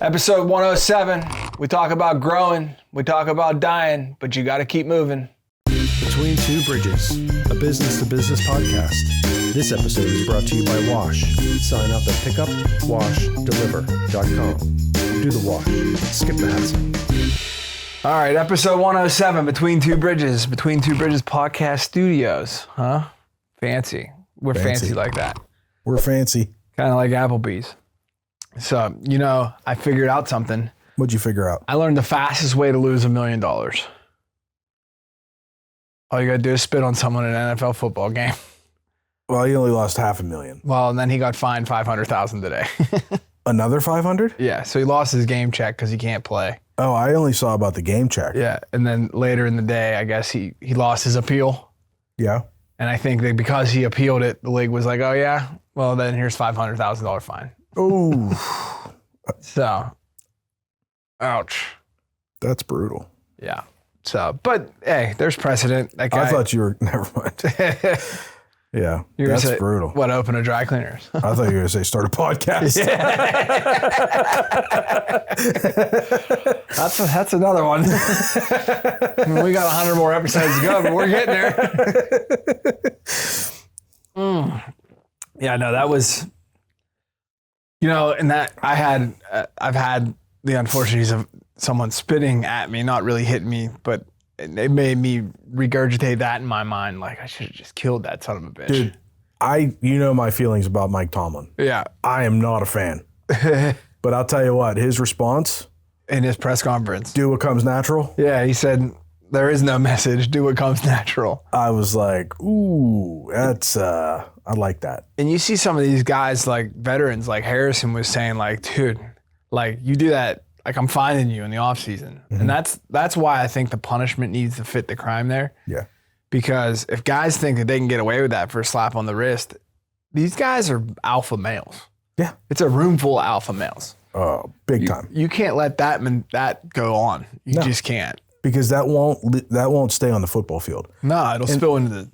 Episode 107. We talk about growing, we talk about dying, but you got to keep moving. Between Two Bridges, a business-to-business podcast. This episode is brought to you by Wash. Sign up at pickupwashdeliver.com. Do the wash. Skip the hassle. All right, episode 107, Between Two Bridges podcast studios. Huh? Fancy. We're fancy like that. We're fancy. Kind of like Applebee's. So, I figured out something. What'd you figure out? I learned the fastest way to lose $1 million. All you got to do is spit on someone in an NFL football game. Well, he only lost $500,000. Well, and then he got fined $500,000 today. Another 500? Yeah, so he lost his game check because he can't play. Oh, I only saw about the game check. Yeah, and then later in the day, I guess he lost his appeal. Yeah. And I think that because he appealed it, the league was like, oh yeah, well then here's $500,000 fine. Oh. So, ouch. That's brutal. Yeah. So, but hey, there's precedent. That guy, I thought you were, never mind. Yeah, that's say, brutal. What, open a dry cleaners? I thought you were going to say start a podcast. Yeah. That's another one. I mean, we got 100 more episodes to go, but we're getting there. Yeah, no, that was, and that I've had the unfortunities of someone spitting at me, not really hitting me, but it made me regurgitate that in my mind. Like, I should have just killed that son of a bitch. Dude, my feelings about Mike Tomlin. Yeah. I am not a fan. But I'll tell you what, his response. In his press conference. Do what comes natural. Yeah, he said, there is no message. Do what comes natural. I was like, ooh, that's, I like that. And you see some of these guys, like veterans, like Harrison was saying, like, dude, like, you do that. Like, I'm finding you in the offseason. Mm-hmm. And that's why I think the punishment needs to fit the crime there. Yeah. Because if guys think that they can get away with that for a slap on the wrist, these guys are alpha males. Yeah. It's a room full of alpha males. Oh, big time. You can't let that go on. You just can't. Because that won't stay on the football field. No, it'll spill into the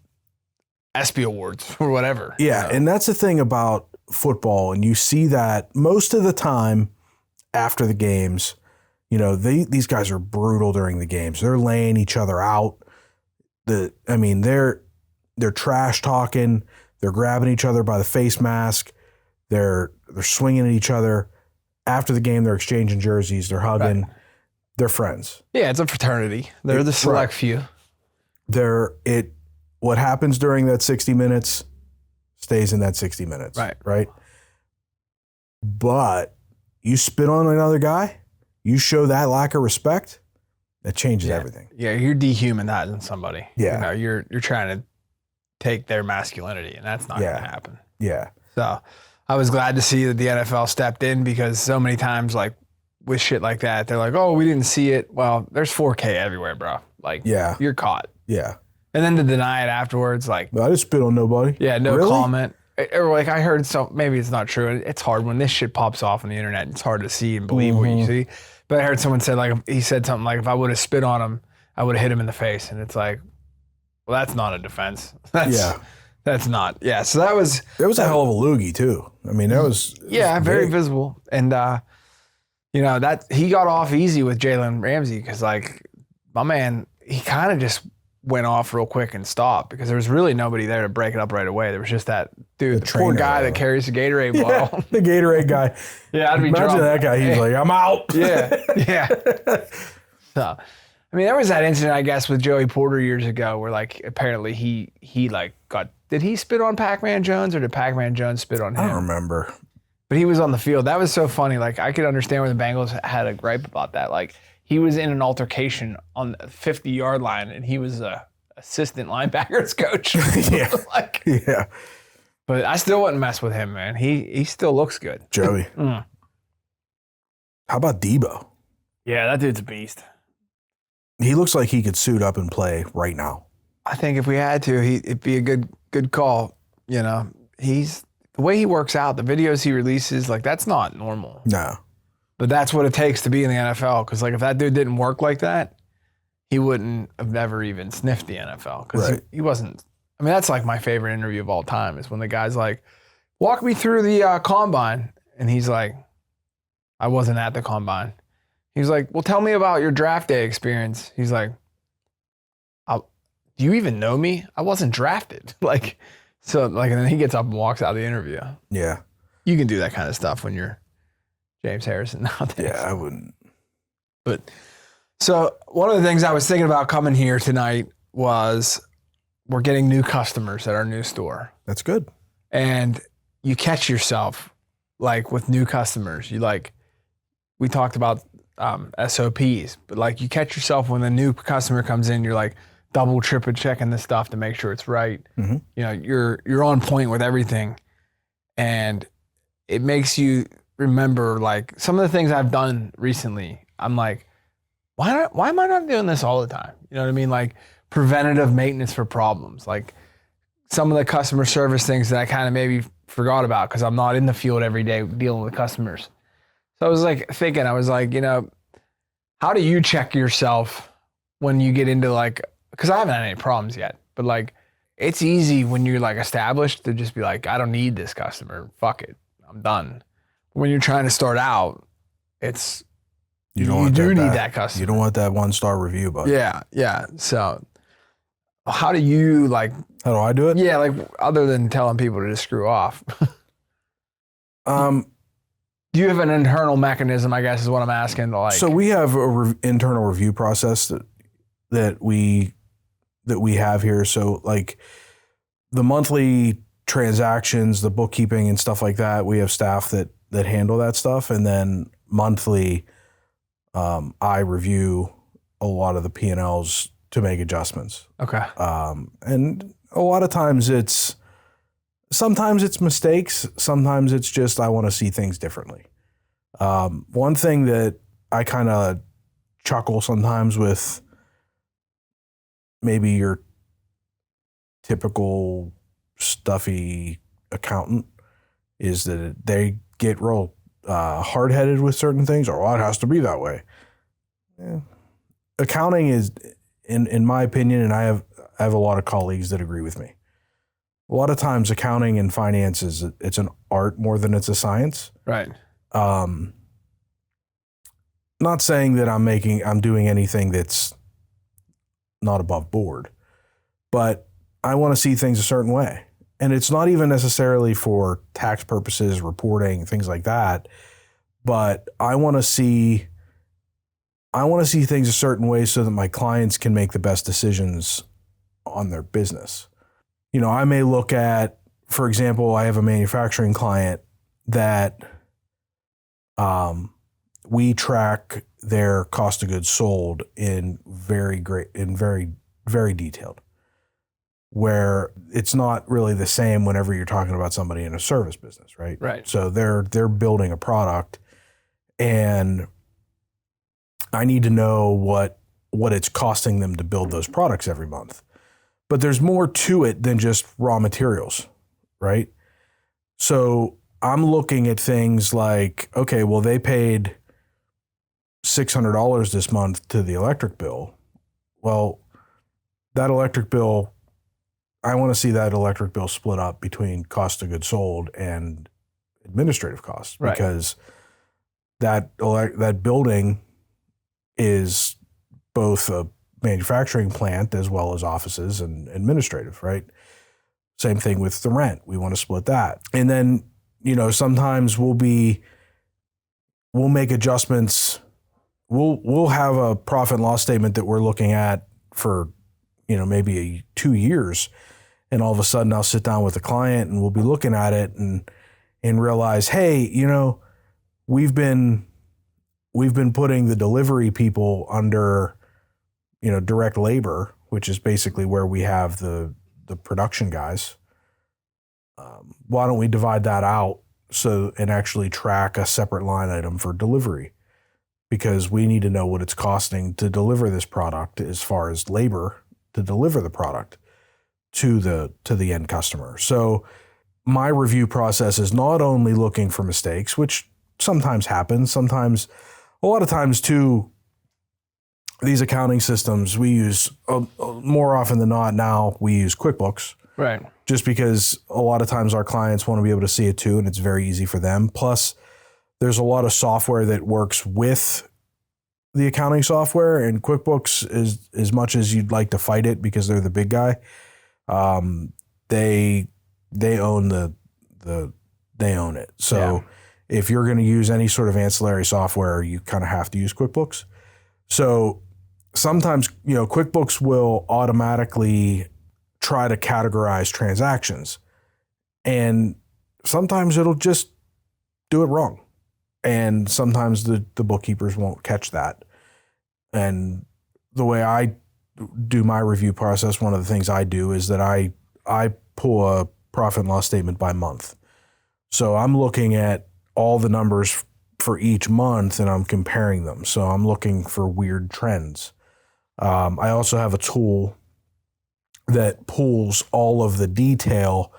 ESPY awards or whatever. Yeah, and that's the thing about football. And you see that most of the time, after the games, these guys are brutal during the games. They're laying each other out. They're trash talking. They're grabbing each other by the face mask. They're swinging at each other. After the game, they're exchanging jerseys. They're hugging. Right. They're friends. Yeah, it's a fraternity. They're the select few. What happens during that 60 minutes stays in that 60 minutes. Right. But you spit on another guy, you show that lack of respect, that changes everything. Yeah, you're dehumanizing somebody. Yeah. You're trying to take their masculinity, and that's not going to happen. Yeah. So I was glad to see that the NFL stepped in, because so many times, like, with shit like that, they're like, oh, we didn't see it. Well, there's 4K everywhere, bro. Like, you're caught. Yeah. And then to deny it afterwards, like. I didn't spit on nobody. Yeah, no comment. Or like I heard maybe it's not true. It's hard when this shit pops off on the internet. It's hard to see and believe what you see. But I heard someone say, like, he said something like, if I would have spit on him, I would have hit him in the face. And it's like, well, that's not a defense. That's not. Yeah. So that was. There was a hell of a loogie too. I mean, that was. Yeah, very visible. And, that he got off easy with Jalen Ramsey, because, like, my man, he kind of just went off real quick and stopped, because there was really nobody there to break it up right away. There was just that dude, the poor guy that carries the Gatorade bottle. Yeah, the Gatorade guy. Yeah, I'd be Imagine drunk. That guy. He's like, I'm out. Yeah. So, I mean, there was that incident, I guess, with Joey Porter years ago, where, like, apparently he like did he spit on Pac-Man Jones, or did Pac-Man Jones spit on him? I don't remember. But he was on the field. That was so funny. Like, I could understand where the Bengals had a gripe about that. Like, he was in an altercation on the 50-yard line, and he was a assistant linebackers coach. Yeah. But I still wouldn't mess with him, man. He still looks good. Joey. How about Debo? Yeah, that dude's a beast. He looks like he could suit up and play right now. I think if we had to, it'd be a good call. He's the way he works out, the videos he releases, like, that's not normal. No. But that's what it takes to be in the NFL. Because, like, if that dude didn't work like that, he wouldn't have never even sniffed the NFL. Because he wasn't. I mean, that's like my favorite interview of all time, is when the guy's like, walk me through the combine. And he's like, I wasn't at the combine. He was like, well, tell me about your draft day experience. He's like, do you even know me? I wasn't drafted. And then he gets up and walks out of the interview. Yeah. You can do that kind of stuff when you're James Harrison nowadays. Yeah, I wouldn't. But so one of the things I was thinking about coming here tonight was we're getting new customers at our new store. That's good. And you catch yourself like with new customers. We talked about SOPs, but you catch yourself when the new customer comes in, you're like double, triple checking the stuff to make sure it's right. Mm-hmm. You know, you're on point with everything. And it makes you remember like some of the things I've done recently. I'm like, why am I not doing this all the time? You know what I mean? Like preventative maintenance for problems. Like some of the customer service things that I kind of maybe forgot about because I'm not in the field every day dealing with customers. So I was like thinking, how do you check yourself when you get into because I haven't had any problems yet, but it's easy when you're established to just be like, I don't need this customer. Fuck it. I'm done. When you're trying to start out, you do need that customer. You don't want that 1-star review, buddy. Yeah. So how do you how do I do it? Yeah, other than telling people to just screw off. Do you have an internal mechanism, I guess is what I'm asking. So we have a internal review process that we have here. So the monthly transactions, the bookkeeping and stuff like that, we have staff that handle that stuff. And then monthly, I review a lot of the P&Ls to make adjustments. Okay. And a lot of times sometimes it's mistakes. Sometimes it's just, I want to see things differently. One thing that I kind of chuckle sometimes with maybe your typical stuffy accountant is that they get real hard-headed with certain things, or it has to be that way. Yeah. Accounting is, in my opinion, and I have a lot of colleagues that agree with me. A lot of times accounting and finance it's an art more than it's a science. Right. Not saying that I'm doing anything that's not above board, but I want to see things a certain way. And it's not even necessarily for tax purposes, reporting, things like that, but I want to see things a certain way so that my clients can make the best decisions on their business. You know, I may look at, for example, I have a manufacturing client that we track their cost of goods sold in very, very detailed, where it's not really the same whenever you're talking about somebody in a service business, right? Right. So they're building a product, and I need to know what it's costing them to build those products every month. But there's more to it than just raw materials, right? So I'm looking at things like, okay, well, they paid $600 this month to the electric bill. Well, that electric bill, I want to see that electric bill split up between cost of goods sold and administrative costs, right, because that building is both a manufacturing plant as well as offices and administrative, right? Same thing with the rent. We want to split that. And then, you know, sometimes we'll make adjustments. We'll have a profit and loss statement that we're looking at for, you know, maybe 2 years. And all of a sudden I'll sit down with the client and we'll be looking at it and realize, hey, you know, we've been putting the delivery people under, you know, direct labor, which is basically where we have the production guys. Why don't we divide that out and actually track a separate line item for delivery? Because we need to know what it's costing to deliver this product as far as labor to deliver the product to the end customer. So my review process is not only looking for mistakes, which sometimes happens, a lot of times too, these accounting systems we use more often than not now, we use QuickBooks. Right. Just because a lot of times our clients want to be able to see it too, and it's very easy for them. Plus, there's a lot of software that works with the accounting software, and QuickBooks is, as much as you'd like to fight it because they're the big guy, they own they own it. So if you're going to use any sort of ancillary software, you kind of have to use QuickBooks. So sometimes, QuickBooks will automatically try to categorize transactions, and sometimes it'll just do it wrong. And sometimes the bookkeepers won't catch that. And the way I do my review process, one of the things I do is that I pull a profit and loss statement by month. So I'm looking at all the numbers for each month and I'm comparing them. So I'm looking for weird trends. I also have a tool that pulls all of the detail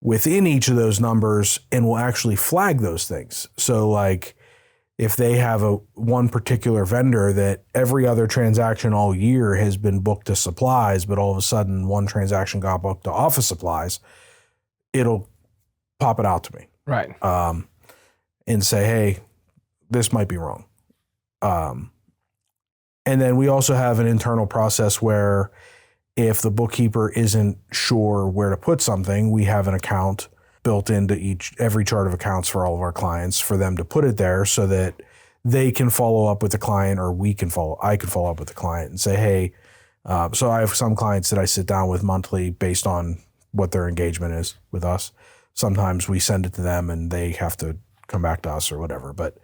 within each of those numbers and will actually flag those things. So like if they have one particular vendor that every other transaction all year has been booked to supplies, but all of a sudden one transaction got booked to office supplies, it'll pop it out to me. Right. And say, hey, this might be wrong. And then we also have an internal process where if the bookkeeper isn't sure where to put something, we have an account built into every chart of accounts for all of our clients for them to put it there so that they can follow up with the client, or I can follow up with the client and say, hey, so I have some clients that I sit down with monthly based on what their engagement is with us. Sometimes we send it to them and they have to come back to us or whatever. But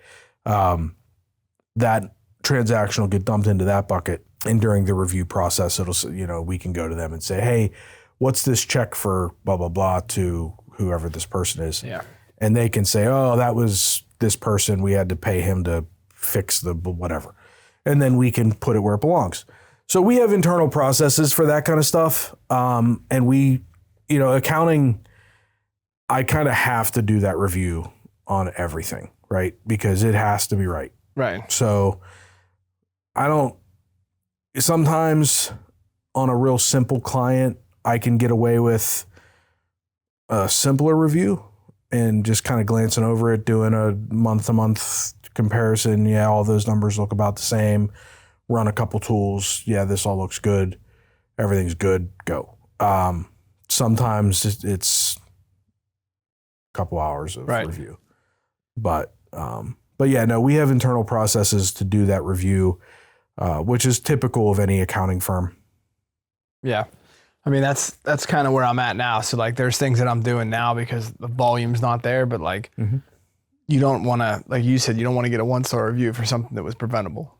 that transaction will get dumped into that bucket. And during the review process, it'll, we can go to them and say, hey, what's this check for blah, blah, blah to whoever this person is. Yeah. And they can say, oh, that was this person. We had to pay him to fix the whatever. And then we can put it where it belongs. So we have internal processes for that kind of stuff. And we, accounting, I kind of have to do that review on everything, right? Because it has to be right. Right. So sometimes on a real simple client, I can get away with a simpler review and just kind of glancing over it, doing a month-to-month comparison. Yeah, all those numbers look about the same. Run a couple tools. Yeah, this all looks good. Everything's good. Go. Sometimes it's a couple hours of review. But yeah, no, we have internal processes to do that review, which is typical of any accounting firm. Yeah. I mean, that's kind of where I'm at now. So like there's things that I'm doing now because the volume's not there, but like you don't want to, like you said, you don't want to get a 1-star review for something that was preventable.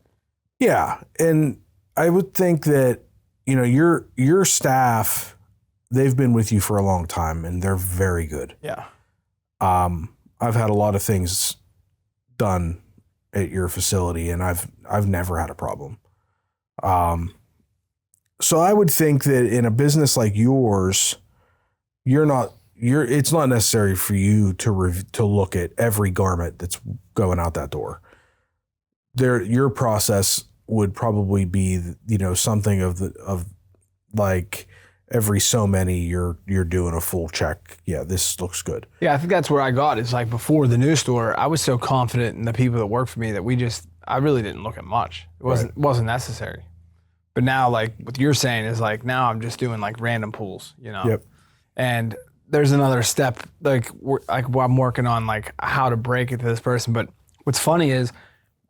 Yeah. And I would think that, your staff, they've been with you for a long time and they're very good. Yeah. I've had a lot of things done at your facility and I've never had a problem. So I would think that in a business like yours, it's not necessary for you to look at every garment that's going out that door. Your process would probably be, something of like every so many you're doing a full check. Yeah, this looks good. Yeah, I think that's where I got. It's like before the new store, I was so confident in the people that work for me that I really didn't look at much. It wasn't necessary. But now, like what you're saying is like now I'm just doing like random pulls, Yep. And there's another step, like I'm working on like how to break it to this person. But what's funny is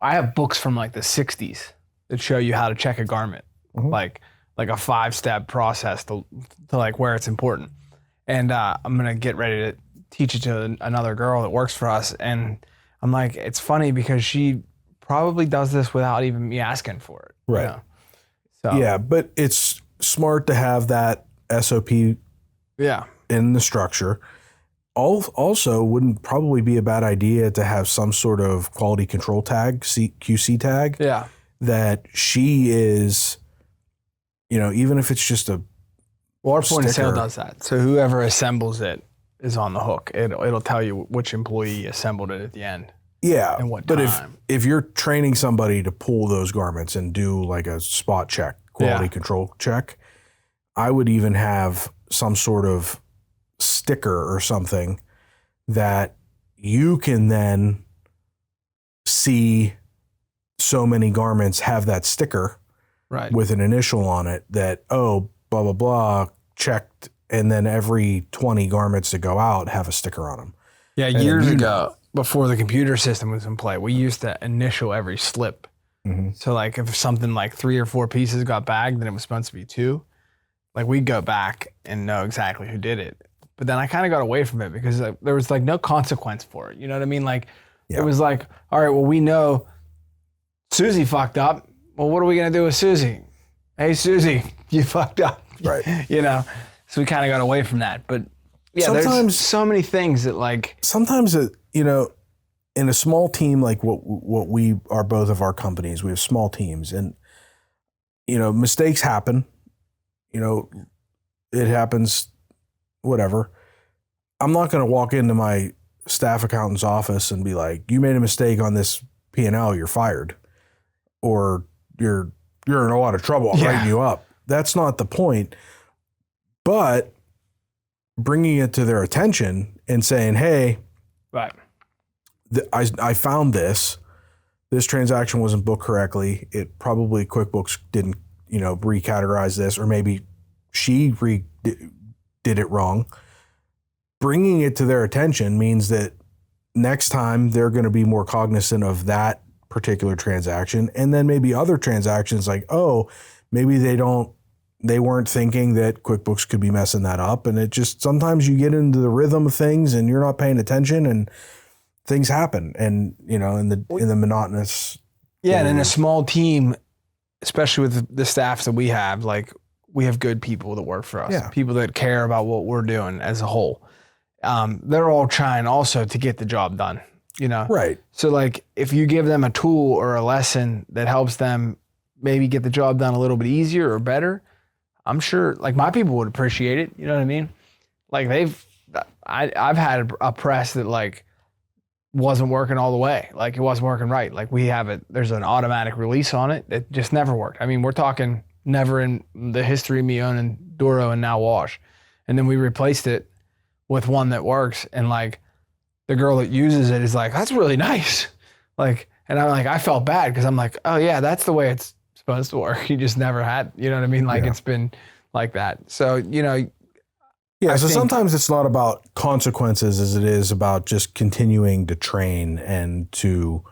I have books from like the 60s that show you how to check a garment, like a 5-step process to like where it's important. And I'm gonna get ready to teach it to another girl that works for us. And I'm like, it's funny because she probably does this without even me asking for it. Right. So, yeah, but it's smart to have that SOP in the structure. Also, wouldn't probably be a bad idea to have some sort of quality control tag, QC tag, that she is, even if it's just a our point of sale does that. So whoever assembles it is on the hook. It'll tell you which employee assembled it at the end. Yeah, and what time. But if you're training somebody to pull those garments and do like a spot check, quality control check, I would even have some sort of sticker or something that you can then see so many garments have that sticker Right. with an initial on it that, oh, blah, blah, blah, checked. And then every 20 garments that go out have a sticker on them. Yeah, And years then ago, before the computer system was in play, we used to initial every slip. Mm-hmm. So like if something like 3 or 4 pieces got bagged, then it was supposed to be 2. Like we'd go back and know exactly who did it. But then I kind of got away from it because there was like no consequence for it. You know what I mean? Like it was like, all right, well, we know Susie fucked up. Well, what are we going to do with Susie? Hey, Susie, you fucked up. Right. You know? So we kind of got away from that. But yeah, Sometimes- there's so many things that like... Sometimes, you know, in a small team like what we are, both of our companies, we have small teams, and, you know, mistakes happen. You know, it happens, whatever. I'm not going to walk into my staff accountant's office and be like, you made a mistake on this P&L, you're fired. Or you're in a lot of trouble, I'm writing you up. That's not the point. But bringing it to their attention and saying, hey, Right. I found this transaction wasn't booked correctly. It probably QuickBooks didn't, you know, recategorize this, or maybe she did it wrong. Bringing it to their attention means that next time they're going to be more cognizant of that particular transaction, and then maybe other transactions like, oh, maybe they weren't thinking that QuickBooks could be messing that up. And it just, sometimes you get into the rhythm of things and you're not paying attention and things happen. And, you know, in the monotonous. Yeah. And in a small team, especially with the staffs that we have, like we have good people that work for us, people that care about what we're doing as a whole. They're all trying also to get the job done, you know? Right. So like if you give them a tool or a lesson that helps them maybe get the job done a little bit easier or better, I'm sure like my people would appreciate it. You know what I mean? Like I've had a press that like wasn't working all the way. Like it wasn't working right. Like there's an automatic release on it that just never worked. I mean, we're talking never in the history of me owning Duro and now Wash. And then we replaced it with one that works. And like the girl that uses it is like, that's really nice. Like, and I'm like, I felt bad because I'm like, oh yeah, that's the way it's supposed to work. You just never had, you know what I mean? Like it's been like that. So, you know. Yeah. So sometimes it's not about consequences as it is about just continuing to train and to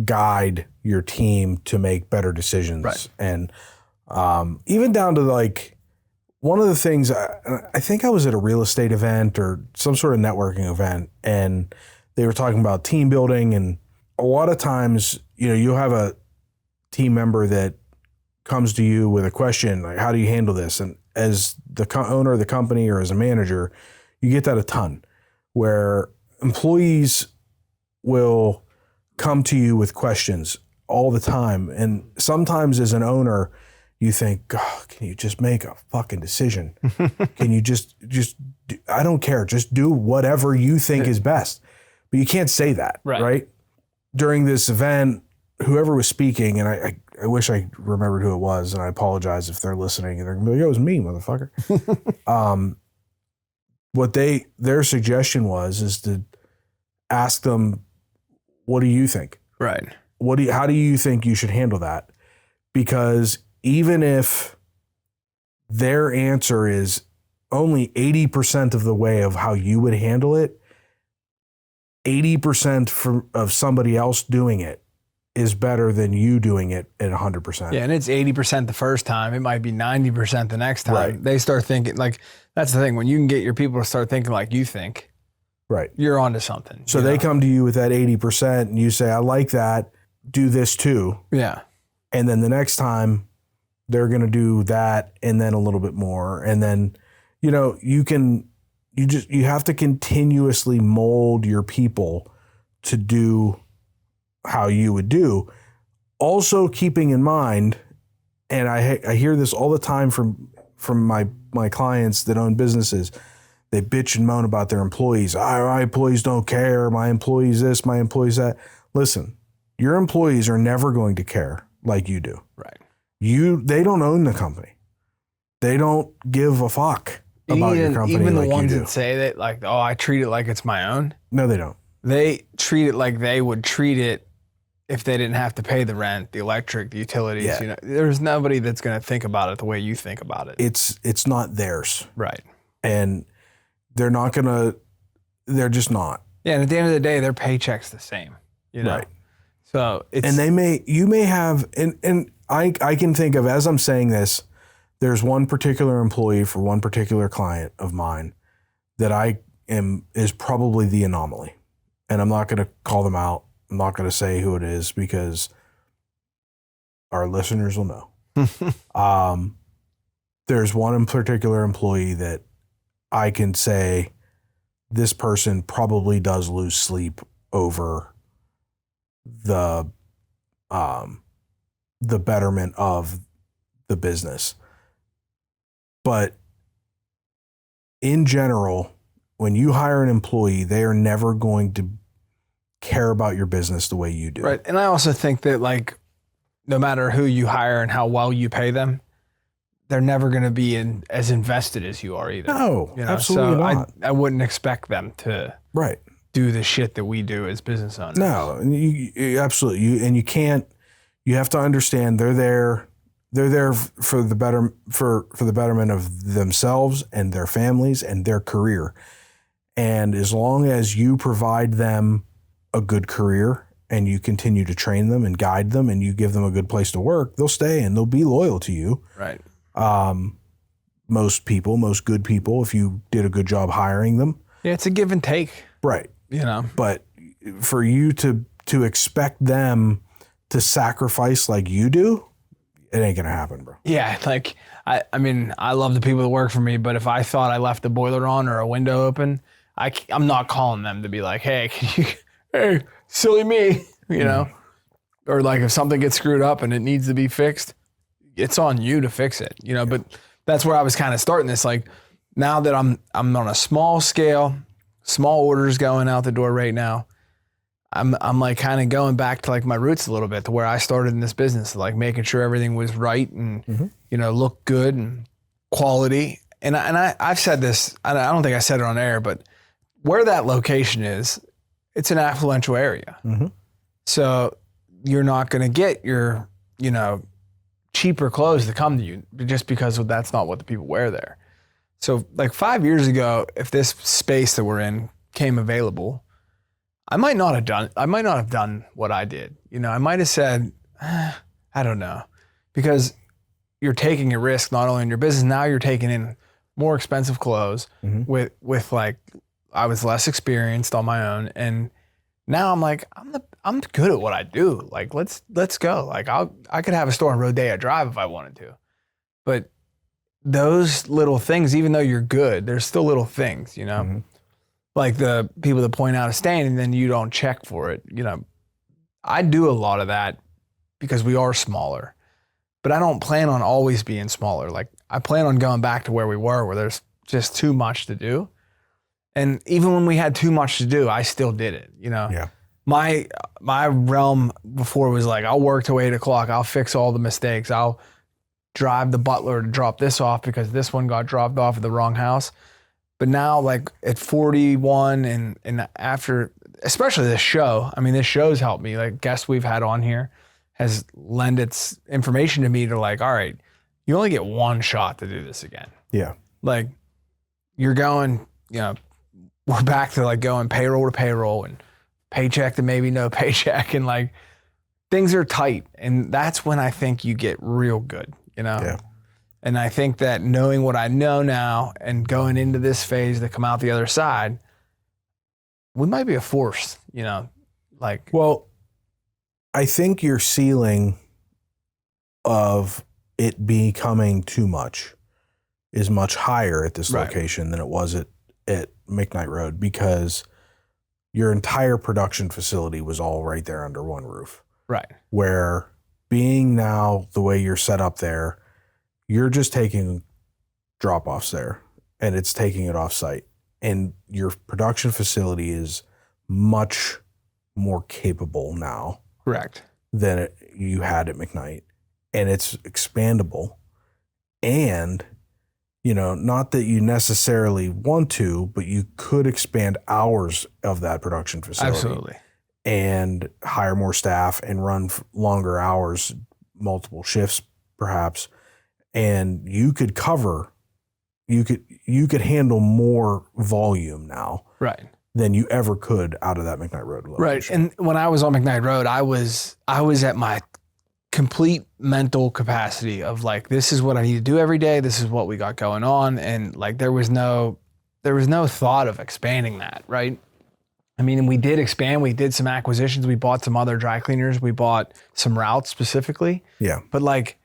guide your team to make better decisions. Right. And even down to like, one of the things, I think I was at a real estate event or some sort of networking event, and they were talking about team building. And a lot of times, you know, you'll have a team member that comes to you with a question, like, how do you handle this? And as the owner of the company or as a manager, you get that a ton, where employees will come to you with questions all the time. And sometimes as an owner, you think, God, can you just make a fucking decision? Can you just I don't care. Just do whatever you think is best. But you can't say that, right? During this event, whoever was speaking, and I wish I remembered who it was, and I apologize if they're listening and they're gonna be like, it was me, motherfucker. What their suggestion is to ask them, what do you think? Right. How do you think you should handle that? Because even if their answer is only 80% of the way of how you would handle it, 80% of somebody else doing it is better than you doing it at 100%. Yeah, and it's 80% the first time. It might be 90% the next time. Right. They start thinking, like, that's the thing. When you can get your people to start thinking like you think, right, you're onto something. So they come to you with that 80% and you say, I like that, do this too. Yeah. And then the next time they're going to do that and then a little bit more. And then, you know, you have to continuously mold your people to do how you would do. Also keeping in mind, and I hear this all the time from my clients that own businesses, they bitch and moan about their employees. My employees don't care. My employees this, my employees that. Listen, your employees are never going to care like you do. Right. They don't own the company. They don't give a fuck about your company. Even like the ones you do. that say that, like, oh, I treat it like it's my own. No, they don't. They treat it like they would treat it if they didn't have to pay the rent, the electric, the utilities, Yeah. you know, there's nobody that's going to think about it the way you think about it. It's not theirs. Right. And they're just not. Yeah. And at the end of the day, their paycheck's the same, you know? Right. So it's. And you may have, and I can think of, as I'm saying this, there's one particular employee for one particular client of mine that is probably the anomaly. And I'm not going to call them out. I'm not going to say who it is because our listeners will know. There's one in particular employee that I can say this person probably does lose sleep over the betterment of the business. But in general, when you hire an employee, they are never going to care about your business the way you do. Right. And I also think that, like, no matter who you hire and how well you pay them, they're never going to be as invested as you are either. No, you know? absolutely so not. I wouldn't expect them to do the shit that we do as business owners. No, and you absolutely, you have to understand they're there for the betterment of themselves and their families and their career. And as long as you provide them a good career and you continue to train them and guide them and you give them a good place to work, they'll stay and they'll be loyal to you. Right. Most good people, if you did a good job hiring them. Yeah, it's a give and take. Right. You know. But for you to expect them to sacrifice like you do, it ain't gonna happen, bro. Yeah, like I mean, I love the people that work for me, but if I thought I left the boiler on or a window open, I'm not calling them to be like, hey, hey, silly me, you know? Or like if something gets screwed up and it needs to be fixed, it's on you to fix it, you know? Yeah. But that's where I was kind of starting this. Like now that I'm on a small scale, small orders going out the door right now, I'm like kind of going back to like my roots a little bit to where I started in this business, like making sure everything was right and, you know, looked good and quality. And I've said this, I don't think I said it on air, but where that location is, it's an affluential area. So you're not going to get your, you know, cheaper clothes to come to you just because that's not what the people wear there. So like 5 years ago, if this space that we're in came available, I might not have done what I did. You know, I might have said, I don't know, because you're taking a risk not only in your business, now you're taking in more expensive clothes with like, I was less experienced on my own. And now I'm like, I'm good at what I do. Like, let's go. Like I could have a store on Rodeo Drive if I wanted to, but those little things, even though you're good, there's still little things, you know, like the people that point out a stain and then you don't check for it. You know, I do a lot of that because we are smaller, but I don't plan on always being smaller. Like I plan on going back to where we were, where there's just too much to do. And even when we had too much to do, I still did it, you know? Yeah. My realm before was like, I'll work till 8 o'clock. I'll fix all the mistakes. I'll drive the butler to drop this off because this one got dropped off at the wrong house. But now like at 41 and after, especially this show, I mean, this show's helped me. Like guests we've had on here has lent its information to me to like, all right, you only get one shot to do this again. Yeah. Like you're going, you know, we're back to like going payroll to payroll and paycheck to maybe no paycheck. And like things are tight. And that's when I think you get real good, you know? Yeah. And I think that knowing what I know now and going into this phase to come out the other side, we might be a force, you know, like. Well, I think your ceiling of it becoming too much is much higher at this location than it was at McKnight Road because your entire production facility was all right there under one roof. Right. Where being now the way you're set up there, you're just taking drop-offs there and it's taking it off-site. And your production facility is much more capable now. Correct. Than you had at McKnight. And it's expandable. And, you know, not that you necessarily want to, but you could expand hours of that production facility. Absolutely. and hire more staff and run longer hours, multiple shifts perhaps, and you could handle more volume now Right. than you ever could out of that McKnight Road location. Right. And when I was on McKnight Road, I was at my complete mental capacity of like, this is what I need to do every day. This is what we got going on. And like, there was no thought of expanding that. Right. I mean, we did expand, we did some acquisitions. We bought some other dry cleaners. We bought some routes specifically. Yeah. But like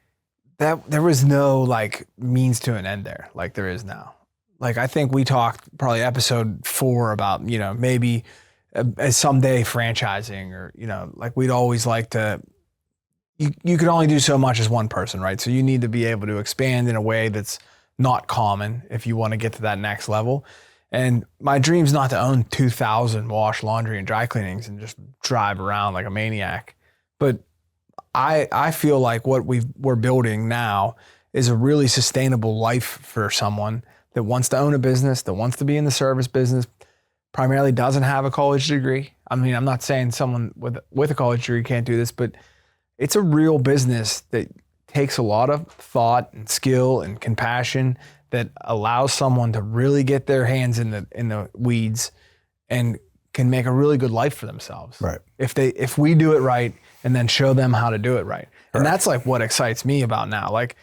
that, there was no like means to an end there. Like there is now. Like, I think we talked probably episode 4 about, maybe someday franchising or, like we'd always like to, you could only do so much as one person, right? So you need to be able to expand in a way that's not common if you want to get to that next level. And my dream's not to own 2,000 wash, laundry, and dry cleanings and just drive around like a maniac. But I feel like what we're building now is a really sustainable life for someone that wants to own a business, that wants to be in the service business, primarily doesn't have a college degree. I mean, I'm not saying someone with a college degree can't do this, but it's a real business that takes a lot of thought and skill and compassion that allows someone to really get their hands in the weeds and can make a really good life for themselves. Right. If we do it right and then show them how to do it right. And that's like what excites me about now. Like,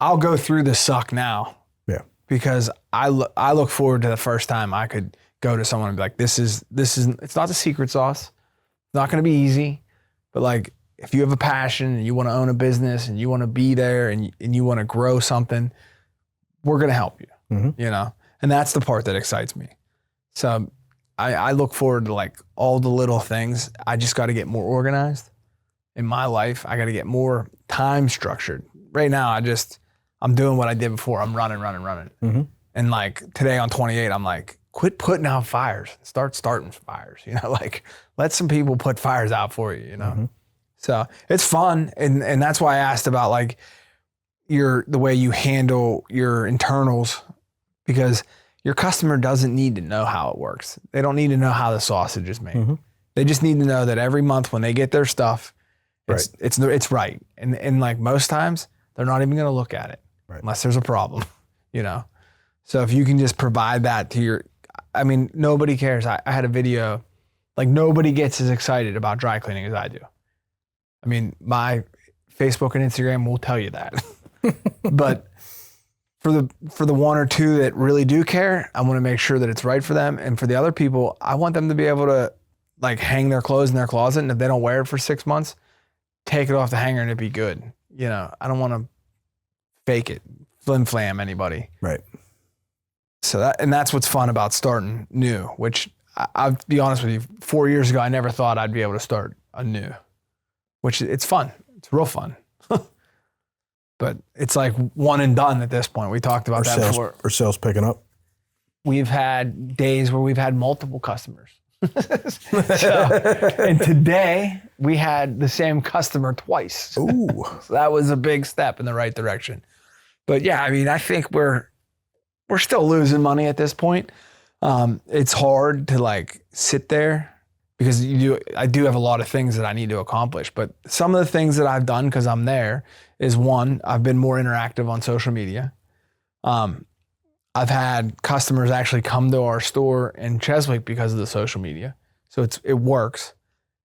I'll go through the suck now. Yeah. Because I look forward to the first time I could go to someone and be like, this is it's not the secret sauce. It's not going to be easy, but like, if you have a passion and you want to own a business and you want to be there and you want to grow something, we're going to help you, and that's the part that excites me. So I look forward to like all the little things. I just got to get more organized in my life. I got to get more time structured. Right now, I'm doing what I did before. I'm running. Mm-hmm. And like today on 28, I'm like, quit putting out fires, start starting fires, like let some people put fires out for you, Mm-hmm. So it's fun. And that's why I asked about like the way you handle your internals, because your customer doesn't need to know how it works. They don't need to know how the sausage is made. Mm-hmm. They just need to know that every month when they get their stuff, it's right. And like most times they're not even going to look at it unless there's a problem, So if you can just provide that to nobody cares. I had a video, like nobody gets as excited about dry cleaning as I do. I mean, my Facebook and Instagram will tell you that. But for the one or two that really do care, I want to make sure that it's right for them. And for the other people, I want them to be able to like hang their clothes in their closet. And if they don't wear it for 6 months, take it off the hanger and it be good. I don't want to fake it, flim flam anybody. Right. So that's what's fun about starting new, which I'll be honest with you, 4 years ago, I never thought I'd be able to start a new, which it's fun. It's real fun. But it's like one and done at this point. We talked about that before. Are sales picking up? We've had days where we've had multiple customers. And today we had the same customer twice. Ooh. So that was a big step in the right direction. But yeah, I mean, I think we're still losing money at this point. It's hard to like sit there because I do have a lot of things that I need to accomplish. But some of the things that I've done because I'm there is, one, I've been more interactive on social media. I've had customers actually come to our store in Cheswick because of the social media. So it works.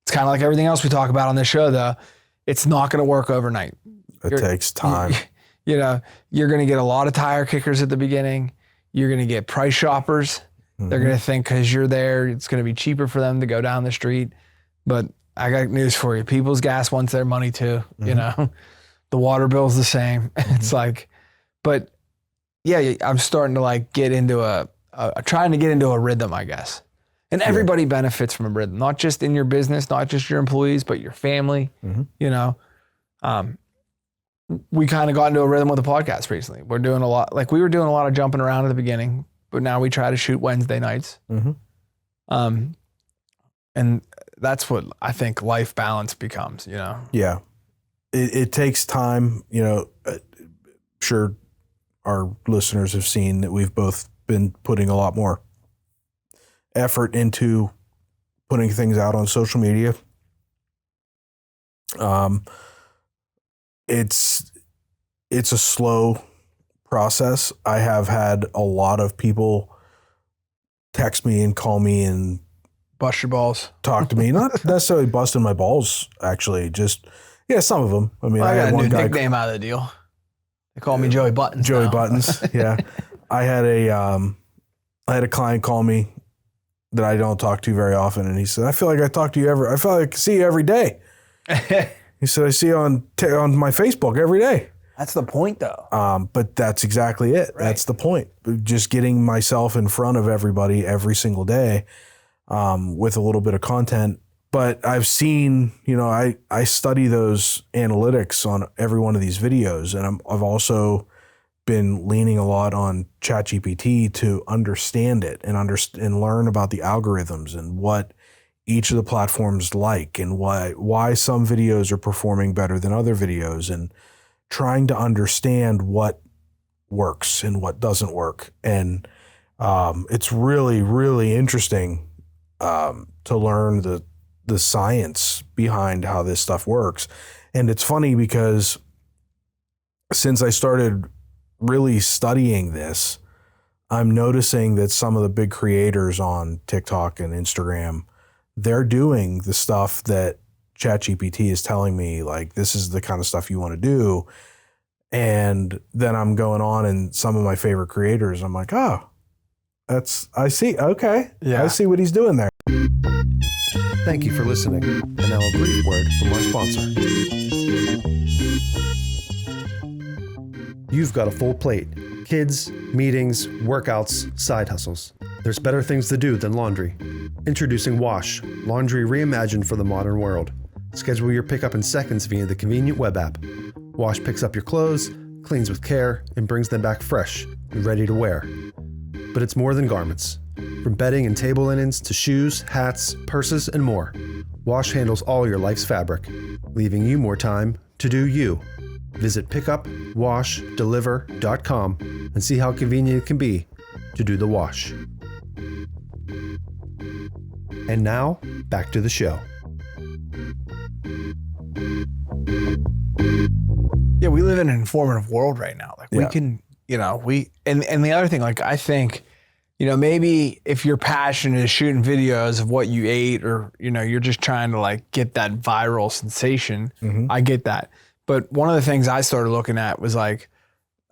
It's kind of like everything else we talk about on this show, though. It's not going to work overnight. It takes time. You're going to get a lot of tire kickers at the beginning. You're going to get price shoppers. Mm-hmm. They're going to think because you're there, it's going to be cheaper for them to go down the street. But I got news for you. People's gas wants their money too. Mm-hmm. The water bill's the same. Mm-hmm. It's like, but yeah, I'm starting to like get into trying to get into a rhythm, I guess. And everybody benefits from a rhythm, not just in your business, not just your employees, but your family. Mm-hmm. We kind of got into a rhythm with the podcast recently. We're doing a lot, like we were doing a lot of jumping around at the beginning, but now we try to shoot Wednesday nights. Mm-hmm. And that's what I think life balance becomes, Yeah. It takes time, sure our listeners have seen that we've both been putting a lot more effort into putting things out on social media. It's a slow process. I have had a lot of people text me and call me and Bust your balls. talk to me. Not necessarily busting my balls, actually. Just, yeah, some of them. I mean, Well, I got had a one new guy, nickname out of the deal. They call me Joey Buttons. Joey now. Buttons. Yeah. I had a client call me that I don't talk to very often. And he said, I feel like I see you every day. He said, I see you on my Facebook every day. That's the point, though. But that's exactly it. Right. That's the point. Just getting myself in front of everybody every single day with a little bit of content. But I've seen, I study those analytics on every one of these videos. And I've also been leaning a lot on ChatGPT to understand it and learn about the algorithms and what each of the platforms like and why some videos are performing better than other videos, and trying to understand what works and what doesn't work. And it's really, really interesting to learn the science behind how this stuff works. And it's funny because since I started really studying this, I'm noticing that some of the big creators on TikTok and Instagram, they're doing the stuff that ChatGPT is telling me, like, this is the kind of stuff you want to do. And then I'm going on, and some of my favorite creators, I'm like, oh, I see. Okay. Yeah. I see what he's doing there. Thank you for listening. And now a brief word from our sponsor. You've got a full plate. Kids, meetings, workouts, side hustles. There's better things to do than laundry. Introducing Wash, laundry reimagined for the modern world. Schedule your pickup in seconds via the convenient web app. Wash picks up your clothes, cleans with care, and brings them back fresh and ready to wear. But it's more than garments. From bedding and table linens to shoes, hats, purses, and more. Wash handles all your life's fabric, leaving you more time to do you. Visit pickupwashdeliver.com and see how convenient it can be to do the wash. And now, back to the show. Yeah, we live in an informative world right now. Like we can, and the other thing, like I think, maybe if your passion is shooting videos of what you ate, or, you're just trying to like get that viral sensation, I get that. But one of the things I started looking at was like,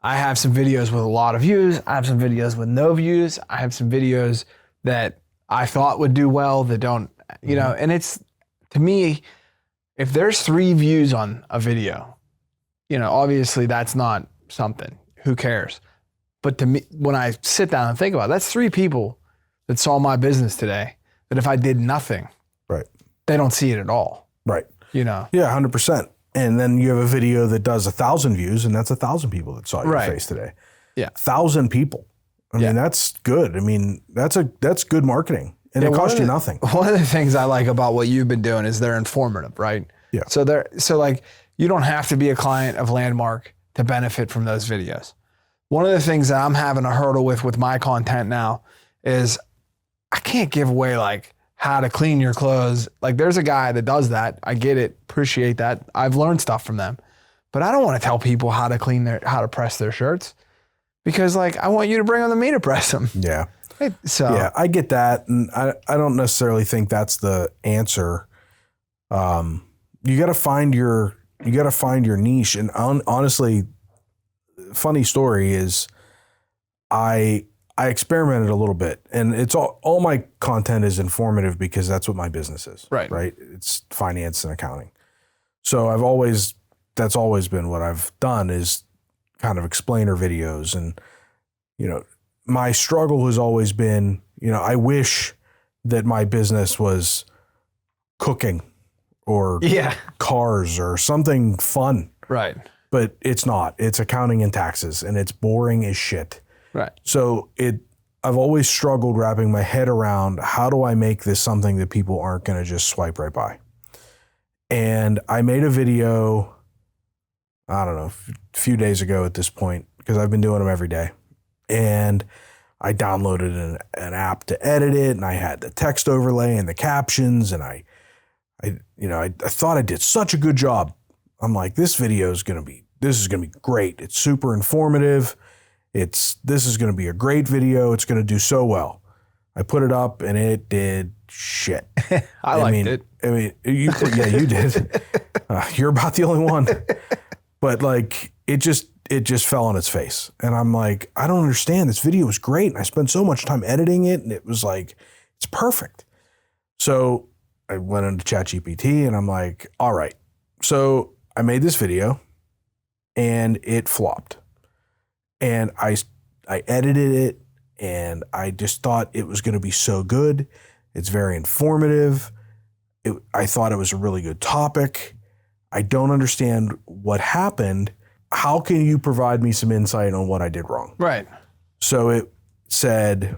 I have some videos with a lot of views. I have some videos with no views. I have some videos that I thought would do well that don't, and it's, to me, if there's 3 views on a video, obviously that's not something. Who cares? But to me, when I sit down and think about it, that's 3 people that saw my business today, that if I did nothing, right, they don't see it at all. Right. Yeah, 100%. And then you have a video that does 1,000 views, and that's 1,000 people that saw your face today. Yeah. 1,000 people. I mean, that's good. I mean, that's good marketing, and it costs you nothing. One of the things I like about what you've been doing is they're informative, right? Yeah. So like you don't have to be a client of Landmark to benefit from those videos. One of the things that I'm having a hurdle with my content now is I can't give away like how to clean your clothes. Like there's a guy that does that. I get it. Appreciate that. I've learned stuff from them, but I don't want to tell people how to press their shirts, because like, I want you to bring them to me to press them. Yeah. So yeah, I get that. And I don't necessarily think that's the answer. You got to find your niche. And honestly, funny story is I experimented a little bit, and it's all my content is informative because that's what my business is. Right. It's finance and accounting. So that's always been what I've done, is kind of explainer videos. And, my struggle has always been, I wish that my business was cooking or cars or something fun. Right. But it's not. It's accounting and taxes, and it's boring as shit. Right. So I've always struggled wrapping my head around, how do I make this something that people aren't going to just swipe right by? And I made a video, I don't know, a few days ago at this point, because I've been doing them every day. And I downloaded an app to edit it, and I had the text overlay and the captions, and I thought I did such a good job. I'm like, this is gonna be great. It's super informative. This is gonna be a great video. It's gonna do so well. I put it up and it did shit. I liked it. I mean, you did. You're about the only one. But like, it just fell on its face. And I'm like, I don't understand. This video was great. And I spent so much time editing it, and it was like, it's perfect. So I went into ChatGPT and I'm like, all right. So I made this video and it flopped. And I edited it, and I just thought it was going to be so good. It's very informative. I thought it was a really good topic. I don't understand what happened. How can you provide me some insight on what I did wrong? Right. So it said,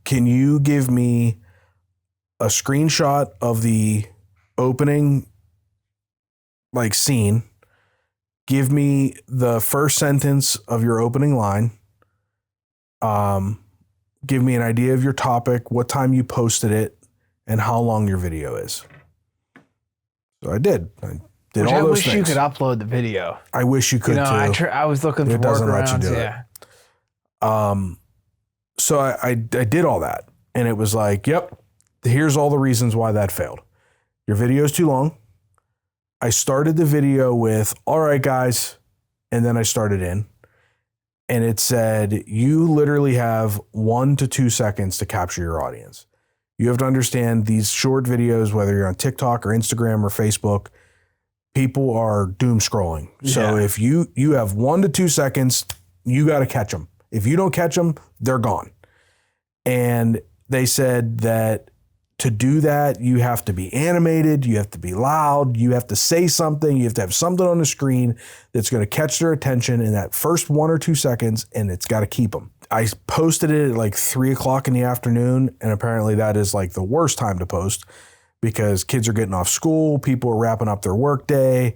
can you give me a screenshot of the opening scene? Give me the first sentence of your opening line. Give me an idea of your topic, what time you posted it, and how long your video is. So I did. I did all those things. I wish you could upload the video. I wish you could too. I was looking for it doesn't let you workarounds. do it. So I did all that, and it was like, yep, here's all the reasons why that failed. Your video is too long. I started the video with, all right, guys, and then I started in, and it said, you literally have 1 to 2 seconds to capture your audience. You have to understand these short videos, whether you're on TikTok or Instagram or Facebook, people are doom scrolling. So if you have 1 to 2 seconds, you got to catch them. If you don't catch them, they're gone. And they said that to do that, you have to be animated, you have to be loud, you have to say something, you have to have something on the screen that's going to catch their attention in that first 1 or 2 seconds, and it's got to keep them. I posted it at like 3 o'clock in the afternoon, and apparently that is like the worst time to post because kids are getting off school, people are wrapping up their work day,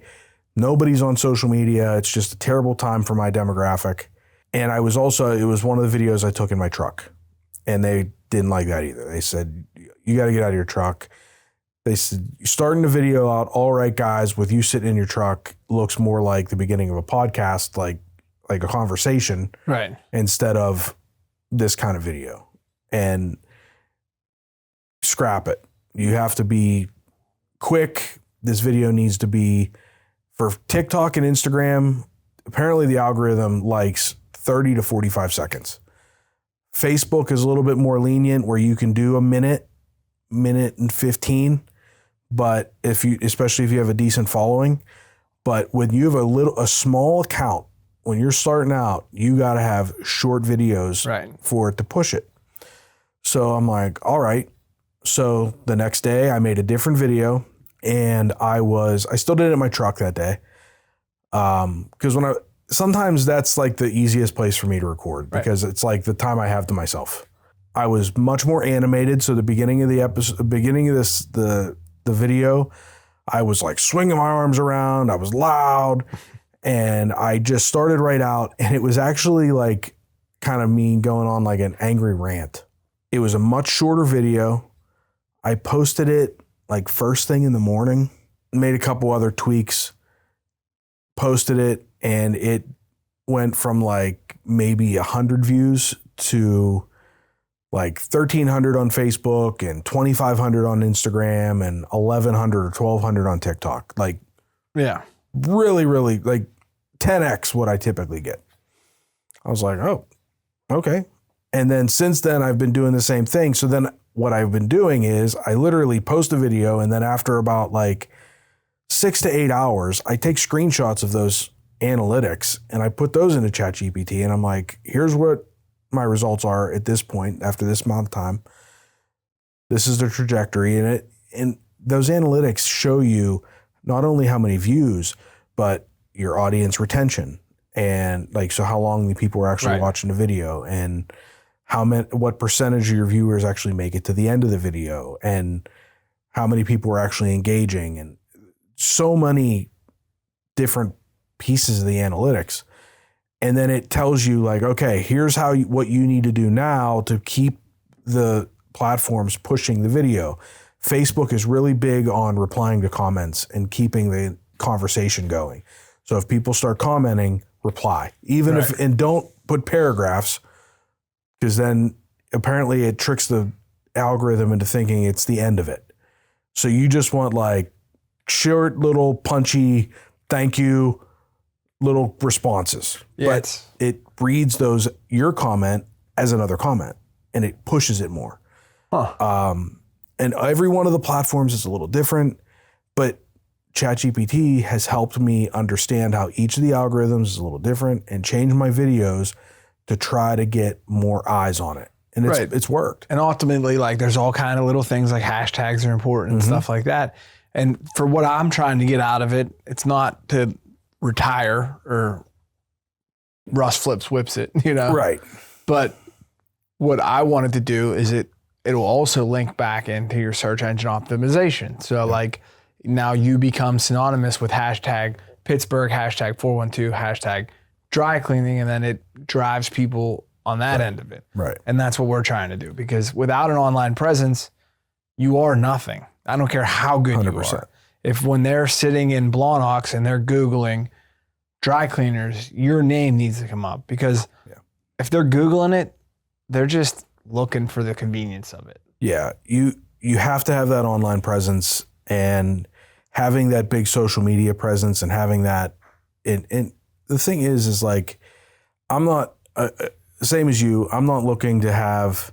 nobody's on social media. It's just a terrible time for my demographic. And it was one of the videos I took in my truck, and they didn't like that either. They said, you got to get out of your truck. They said, starting the video out, all right, guys, with you sitting in your truck looks more like the beginning of a podcast, like a conversation, right? Instead of this kind of video. And scrap it. You have to be quick. This video needs to be for TikTok and Instagram. Apparently the algorithm likes 30 to 45 seconds. Facebook is a little bit more lenient where you can do a minute and 15, but especially if you have a decent following, but when you have a small account, when you're starting out, you got to have short videos for it to push it. So I'm like, all right. So the next day I made a different video, and I still did it in my truck that day. Cause sometimes that's like the easiest place for me to record because it's like the time I have to myself. I was much more animated. So the beginning of the video, I was like swinging my arms around. I was loud, and I just started right out. And it was actually like kind of me going on like an angry rant. It was a much shorter video. I posted it like first thing in the morning, made a couple other tweaks, posted it, and it went from like maybe 100 views to like 1,300 on Facebook and 2,500 on Instagram and 1,100 or 1,200 on TikTok. Like, really, really like 10x what I typically get. I was like, oh, okay. And then since then I've been doing the same thing. So then what I've been doing is I literally post a video, and then after about like 6 to 8 hours, I take screenshots of those analytics and I put those into ChatGPT, and I'm like, here's what my results are at this point after this amount of time. This is the trajectory, and those analytics show you not only how many views, but your audience retention, and like, so how long the people are actually watching the video, and what percentage of your viewers actually make it to the end of the video, and how many people are actually engaging, and so many different pieces of the analytics. And then it tells you like, okay, here's what you need to do now to keep the platforms pushing the video. Facebook is really big on replying to comments and keeping the conversation going. So if people start commenting, reply, even if, and don't put paragraphs, because then apparently it tricks the algorithm into thinking it's the end of it. So you just want like short, little punchy, thank you, little responses. Yeah, but it reads your comment as another comment and it pushes it more. And every one of the platforms is a little different, but ChatGPT has helped me understand how each of the algorithms is a little different and change my videos to try to get more eyes on it. And it's worked. And ultimately, like there's all kind of little things like hashtags are important and stuff like that. And for what I'm trying to get out of it, it's not to retire or Russ flips whips it, you know? Right. But what I wanted to do is it'll also link back into your search engine optimization. So like now you become synonymous with hashtag Pittsburgh, hashtag 412, hashtag dry cleaning, and then it drives people on that end of it. Right. And that's what we're trying to do, because without an online presence, you are nothing. I don't care how good 100%. You are. If when they're sitting in Blawnox and they're Googling dry cleaners, your name needs to come up, because if they're Googling it, they're just looking for the convenience of it. Yeah. You have to have that online presence, and having that big social media presence and having that. And the thing is like, I'm not, same as you, I'm not looking to have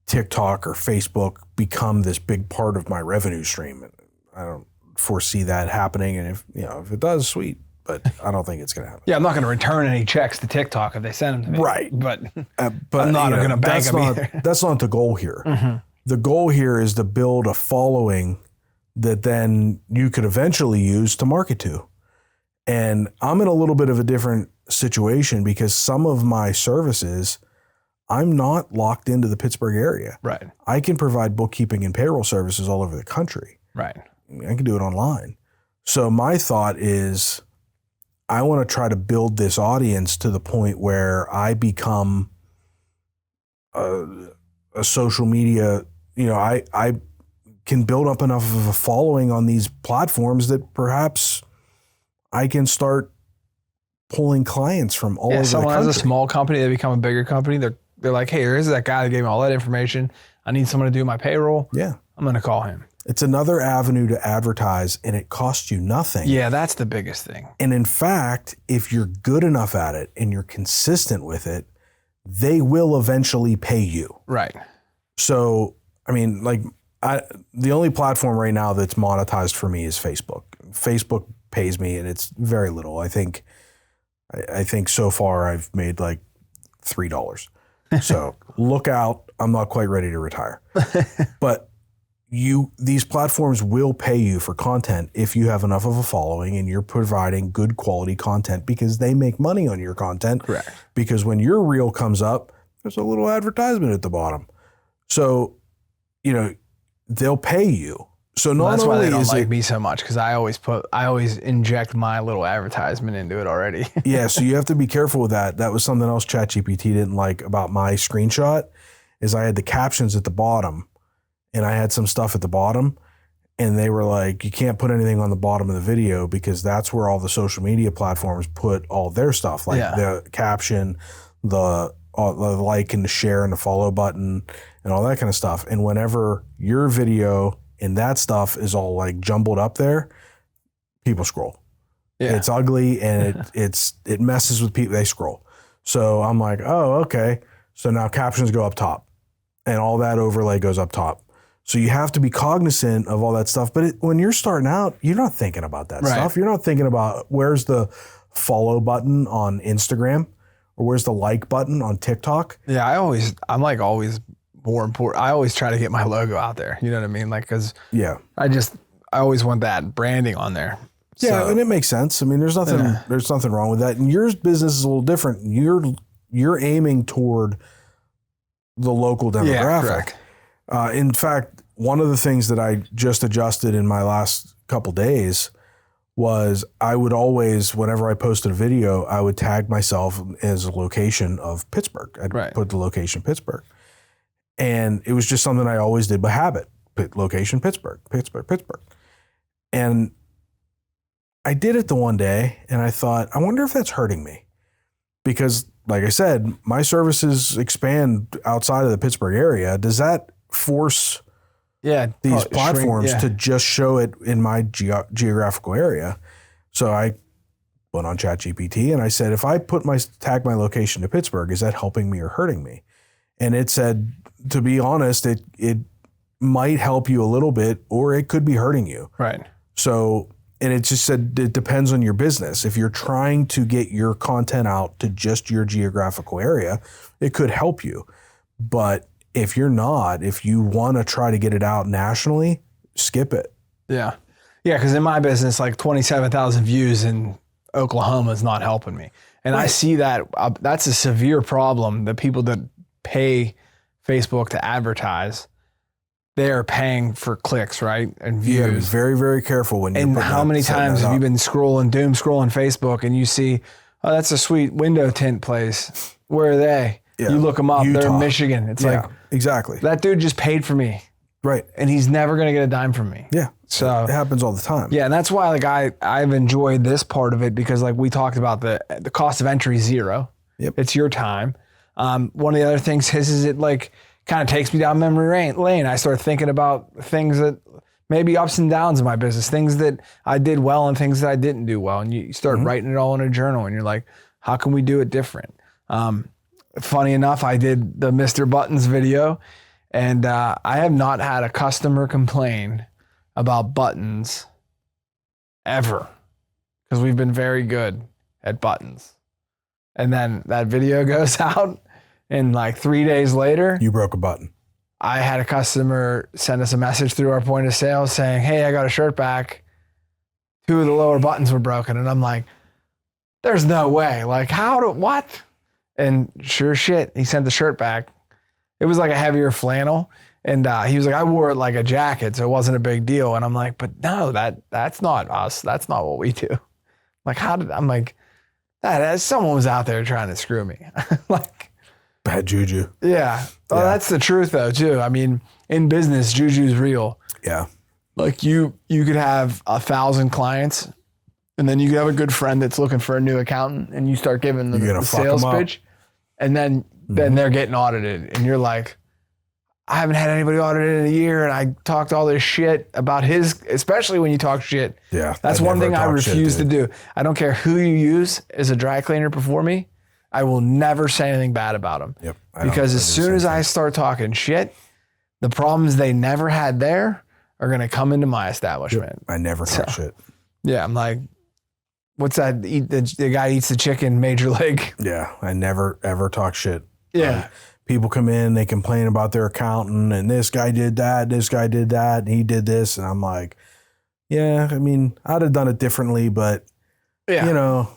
TikTok or Facebook become this big part of my revenue stream. I don't foresee that happening. And if it does, sweet. But I don't think it's going to happen. Yeah, I'm not going to return any checks to TikTok if they send them to me. Right. But I'm not going to bank them either. That's not the goal here. The goal here is to build a following that then you could eventually use to market to. And I'm in a little bit of a different situation because some of my services, I'm not locked into the Pittsburgh area. Right. I can provide bookkeeping and payroll services all over the country. Right. I can do it online. So my thought is, I want to try to build this audience to the point where I become a social media, I can build up enough of a following on these platforms that perhaps I can start pulling clients from all over the country. Someone has a small company, they become a bigger company. They're like, hey, here's that guy that gave me all that information. I need someone to do my payroll. Yeah. I'm going to call him. It's another avenue to advertise, and it costs you nothing. Yeah, that's the biggest thing. And in fact, if you're good enough at it and you're consistent with it, they will eventually pay you. Right. So, I mean, like, the only platform right now that's monetized for me is Facebook. Facebook pays me, and it's very little. I think so far I've made like $3. So look out. I'm not quite ready to retire. But these platforms will pay you for content if you have enough of a following and you're providing good quality content, because they make money on your content. Correct. Because when your reel comes up, there's a little advertisement at the bottom. So, they'll pay you. So that's why they don't like me so much, because I always inject my little advertisement into it already. Yeah, so you have to be careful with that. That was something else ChatGPT didn't like about my screenshot, is I had the captions at the bottom. And I had some stuff at the bottom, and they were like, you can't put anything on the bottom of the video because that's where all the social media platforms put all their stuff, like the caption, the like and the share and the follow button and all that kind of stuff. And whenever your video and that stuff is all like jumbled up there, people scroll. Yeah. It's ugly and it messes with people. They scroll. So I'm like, oh, okay. So now captions go up top and all that overlay goes up top. So you have to be cognizant of all that stuff. But when you're starting out, you're not thinking about that stuff. You're not thinking about where's the follow button on Instagram or where's the like button on TikTok. Yeah, I'm like always more important. I always try to get my logo out there. You know what I mean? Like, cause I always want that branding on there. Yeah, and it makes sense. I mean, there's nothing wrong with that. And your business is a little different. You're aiming toward the local demographic. Yeah, correct. In fact, one of the things that I just adjusted in my last couple days was I would always, whenever I posted a video, I would tag myself as a location of Pittsburgh. I'd put the location Pittsburgh. And it was just something I always did by habit. Location Pittsburgh. And I did it the one day and I thought, I wonder if that's hurting me. Because like I said, my services expand outside of the Pittsburgh area. Does that force these platforms to just show it in my geographical area? So I went on ChatGPT and I said, if I tag my location to Pittsburgh, is that helping me or hurting me? And it said, to be honest, it might help you a little bit, or it could be hurting you. Right. So, and it just said, it depends on your business. If you're trying to get your content out to just your geographical area, it could help you. But if you're not, if you want to try to get it out nationally, skip it. Yeah. Yeah. Cause in my business, like 27,000 views in Oklahoma is not helping me. And I see that that's a severe problem. The people that pay Facebook to advertise, they are paying for clicks, right? And views. You gotta be very, very careful when you're And how many times have you been doom scrolling Facebook and you see, oh, that's a sweet window tint place. Where are they? Yeah. You look them up, Utah. They're in Michigan. It's like, exactly. That dude just paid for me. Right. And he's never going to get a dime from me. Yeah. So it happens all the time. Yeah. And that's why like I've enjoyed this part of it, because like we talked about the cost of entry is zero. Yep. It's your time. One of the other things is it like kind of takes me down memory lane. I start thinking about things that maybe ups and downs in my business, things that I did well and things that I didn't do well. And you start writing it all in a journal and you're like, how can we do it different? Funny enough, I did the Mr. Buttons video and I have not had a customer complain about buttons ever, because we've been very good at buttons. And then that video goes out and like 3 days later, you broke a button. I had a customer send us a message through our point of sale saying, hey, I got a shirt back. 2 of the lower buttons were broken. And I'm like, there's no way. Like what? And sure shit, he sent the shirt back. It was like a heavier flannel. And he was like, I wore it like a jacket, so it wasn't a big deal. And I'm like, but no, that's not us. That's not what we do. Like, I'm like, someone was out there trying to screw me. Like, bad juju. Yeah. Well, that's the truth though, too. I mean, in business, juju's real. Yeah. Like you could have 1,000 clients and then you could have a good friend that's looking for a new accountant and you start giving them the sales pitch and then they're getting audited and you're like, I haven't had anybody audited in a year and I talked all this shit about especially when you talk shit. Yeah. That's one thing I refuse to do. I don't care who you use as a dry cleaner before me. I will never say anything bad about them. Yep. Because as soon as I start talking shit, the problems they never had there are going to come into my establishment. Yep. I never talk shit. Yeah. I'm like, what's that? The guy eats the chicken, Major League. Yeah. I never, ever talk shit. Yeah. People come in, they complain about their accountant and this guy did that, and he did this. And I'm like, yeah, I mean, I'd have done it differently, but you know,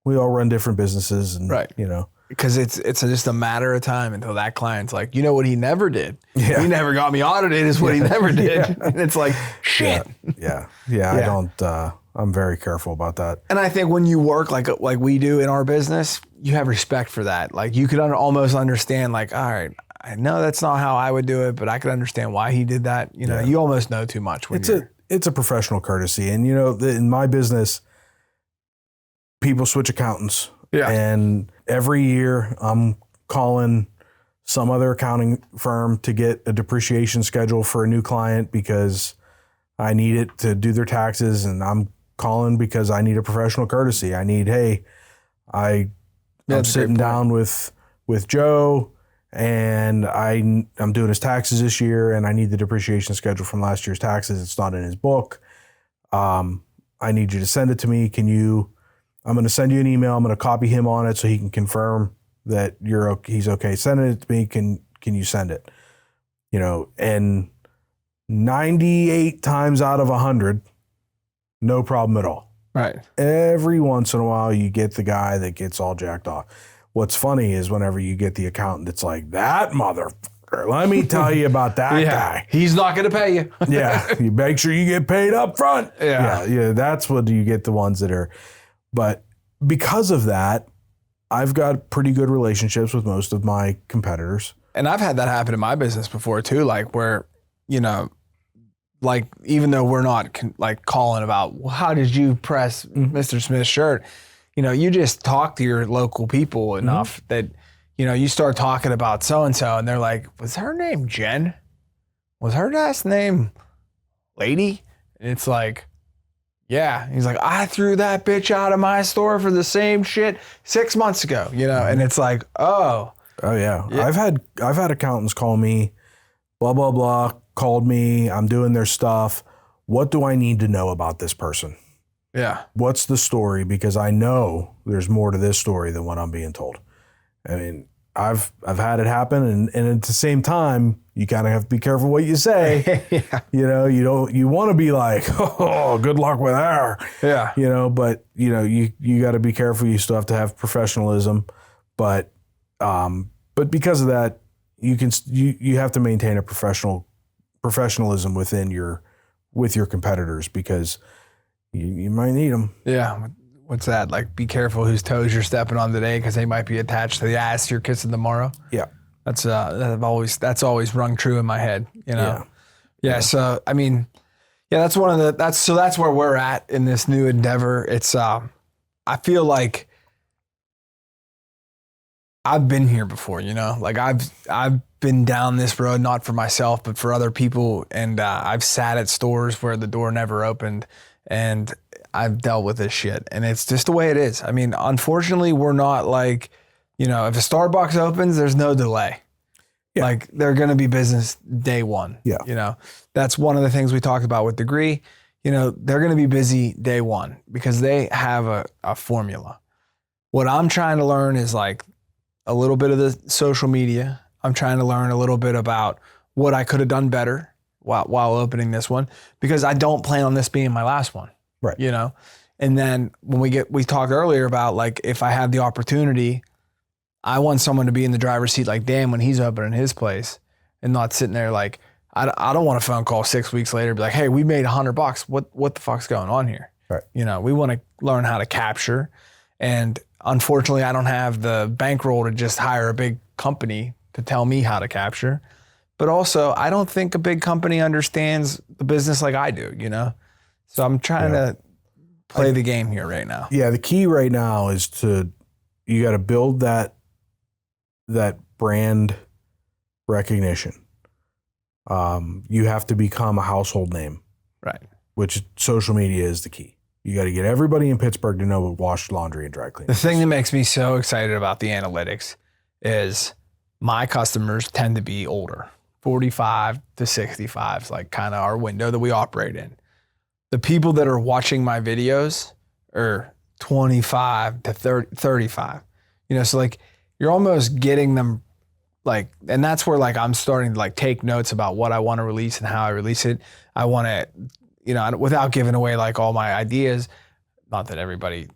we all run different businesses and you know, because it's just a matter of time until that client's like, you know what he never did? Yeah. He never got me audited is what he never did. And it's like, shit. Yeah. I don't, I'm very careful about that. And I think when you work like we do in our business, you have respect for that. Like you could almost understand like, all right, I know that's not how I would do it, but I could understand why he did that. You know, you almost know too much. It's a professional courtesy. And you know, in my business, people switch accountants. Yeah. And every year I'm calling some other accounting firm to get a depreciation schedule for a new client because I need it to do their taxes, and I'm calling because I need a professional courtesy. I need, hey, I'm sitting down with Joe and I'm doing his taxes this year and I need the depreciation schedule from last year's taxes. It's not in his book. I need you to send it to me. I'm going to send you an email. I'm going to copy him on it so he can confirm that he's okay sending it to me. Can you send it? You know, and 98 times out of 100, no problem at all. Right. Every once in a while, you get the guy that gets all jacked off. What's funny is whenever you get the accountant that's like, that mother, coworker. Let me tell you about that guy. He's not going to pay you. Yeah. You make sure you get paid up front. Yeah. That's what you get, the ones that are. But because of that, I've got pretty good relationships with most of my competitors. And I've had that happen in my business before too, like where, you know, like even though we're not like calling about, well, how did you press Mr. Smith's shirt? You know, you just talk to your local people enough that, you know, you start talking about so-and-so and they're like, was her name Jen? Was her last name Lady? And it's like, yeah. He's like, I threw that bitch out of my store for the same shit 6 months ago, you know? And it's like, oh yeah. I've had accountants call me, blah, blah, blah, called me. I'm doing their stuff. What do I need to know about this person? Yeah. What's the story? Because I know there's more to this story than what I'm being told. I mean, I've had it happen, and at the same time, you kind of have to be careful what you say. Yeah. You know, you want to be like, oh, good luck with her. Yeah. You know, but you know, you got to be careful. You still have to have professionalism, but because of that, you have to maintain a professionalism with your competitors, because you might need them. Yeah. What's that? Like, be careful whose toes you're stepping on today, because they might be attached to the ass you're kissing tomorrow. Yeah. That's always rung true in my head, you know? Yeah. So, I mean, yeah, that's where we're at in this new endeavor. It's, I feel like I've been here before, you know, like I've been down this road, not for myself, but for other people. And, I've sat at stores where the door never opened, and I've dealt with this shit, and it's just the way it is. I mean, unfortunately, we're not like, you know, if a Starbucks opens, there's no delay. Yeah. Like, they're going to be business day one. Yeah. You know, that's one of the things we talked about with Degree. You know, they're going to be busy day one because they have a formula. What I'm trying to learn is like a little bit of the social media. I'm trying to learn a little bit about what I could have done better while opening this one, because I don't plan on this being my last one. Right. You know, and then when we talked earlier about, like, if I have the opportunity, I want someone to be in the driver's seat like Dan when he's opening his place, and not sitting there like, I don't want a phone call 6 weeks later, be like, hey, we made $100. What the fuck's going on here? Right. You know, we want to learn how to capture. And unfortunately, I don't have the bankroll to just hire a big company to tell me how to capture. But also, I don't think a big company understands the business like I do, you know? So I'm trying to play the game here right now. Yeah, the key right now is you got to build that brand recognition. You have to become a household name. Right. Which social media is the key. You got to get everybody in Pittsburgh to know what wash, laundry, and dry cleaning. The thing that makes me so excited about the analytics is my customers tend to be older, 45 to 65 is like kind of our window that we operate in. The people that are watching my videos are 25 to 35, you know, so like you're almost getting them like, and that's where like I'm starting to like take notes about what I want to release and how I release it. I want to, you know, without giving away like all my ideas, not that everybody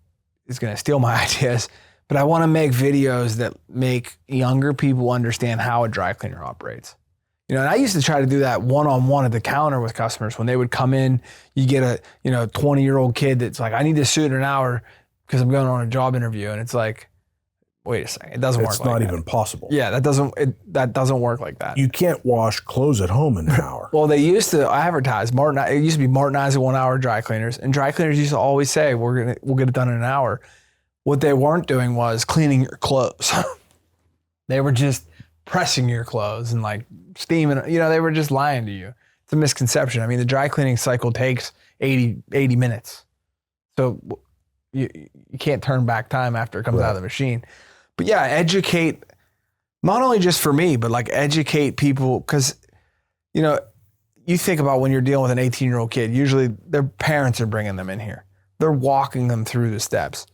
is going to steal my ideas, but I want to make videos that make younger people understand how a dry cleaner operates. You know, and I used to try to do that one-on-one at the counter with customers. When they would come in, you get a, 20-year-old kid that's like, I need this suit in an hour because I'm going on a job interview. And it's like, wait a second, it doesn't work like that. It's not even possible. Yeah, that doesn't work like that. You can't wash clothes at home in an hour. Well, they used to advertise it used to be Martinized 1 hour dry cleaners, and dry cleaners used to always say, we'll get it done in an hour. What they weren't doing was cleaning your clothes. They were just pressing your clothes and like steaming, they were just lying to you. It's a misconception. I mean, the dry cleaning cycle takes 80 minutes. So you can't turn back time after it comes out of the machine. But yeah, educate, not only just for me, but like educate people, because, you think about when you're dealing with an 18-year-old kid, usually their parents are bringing them in here. They're walking them through the steps.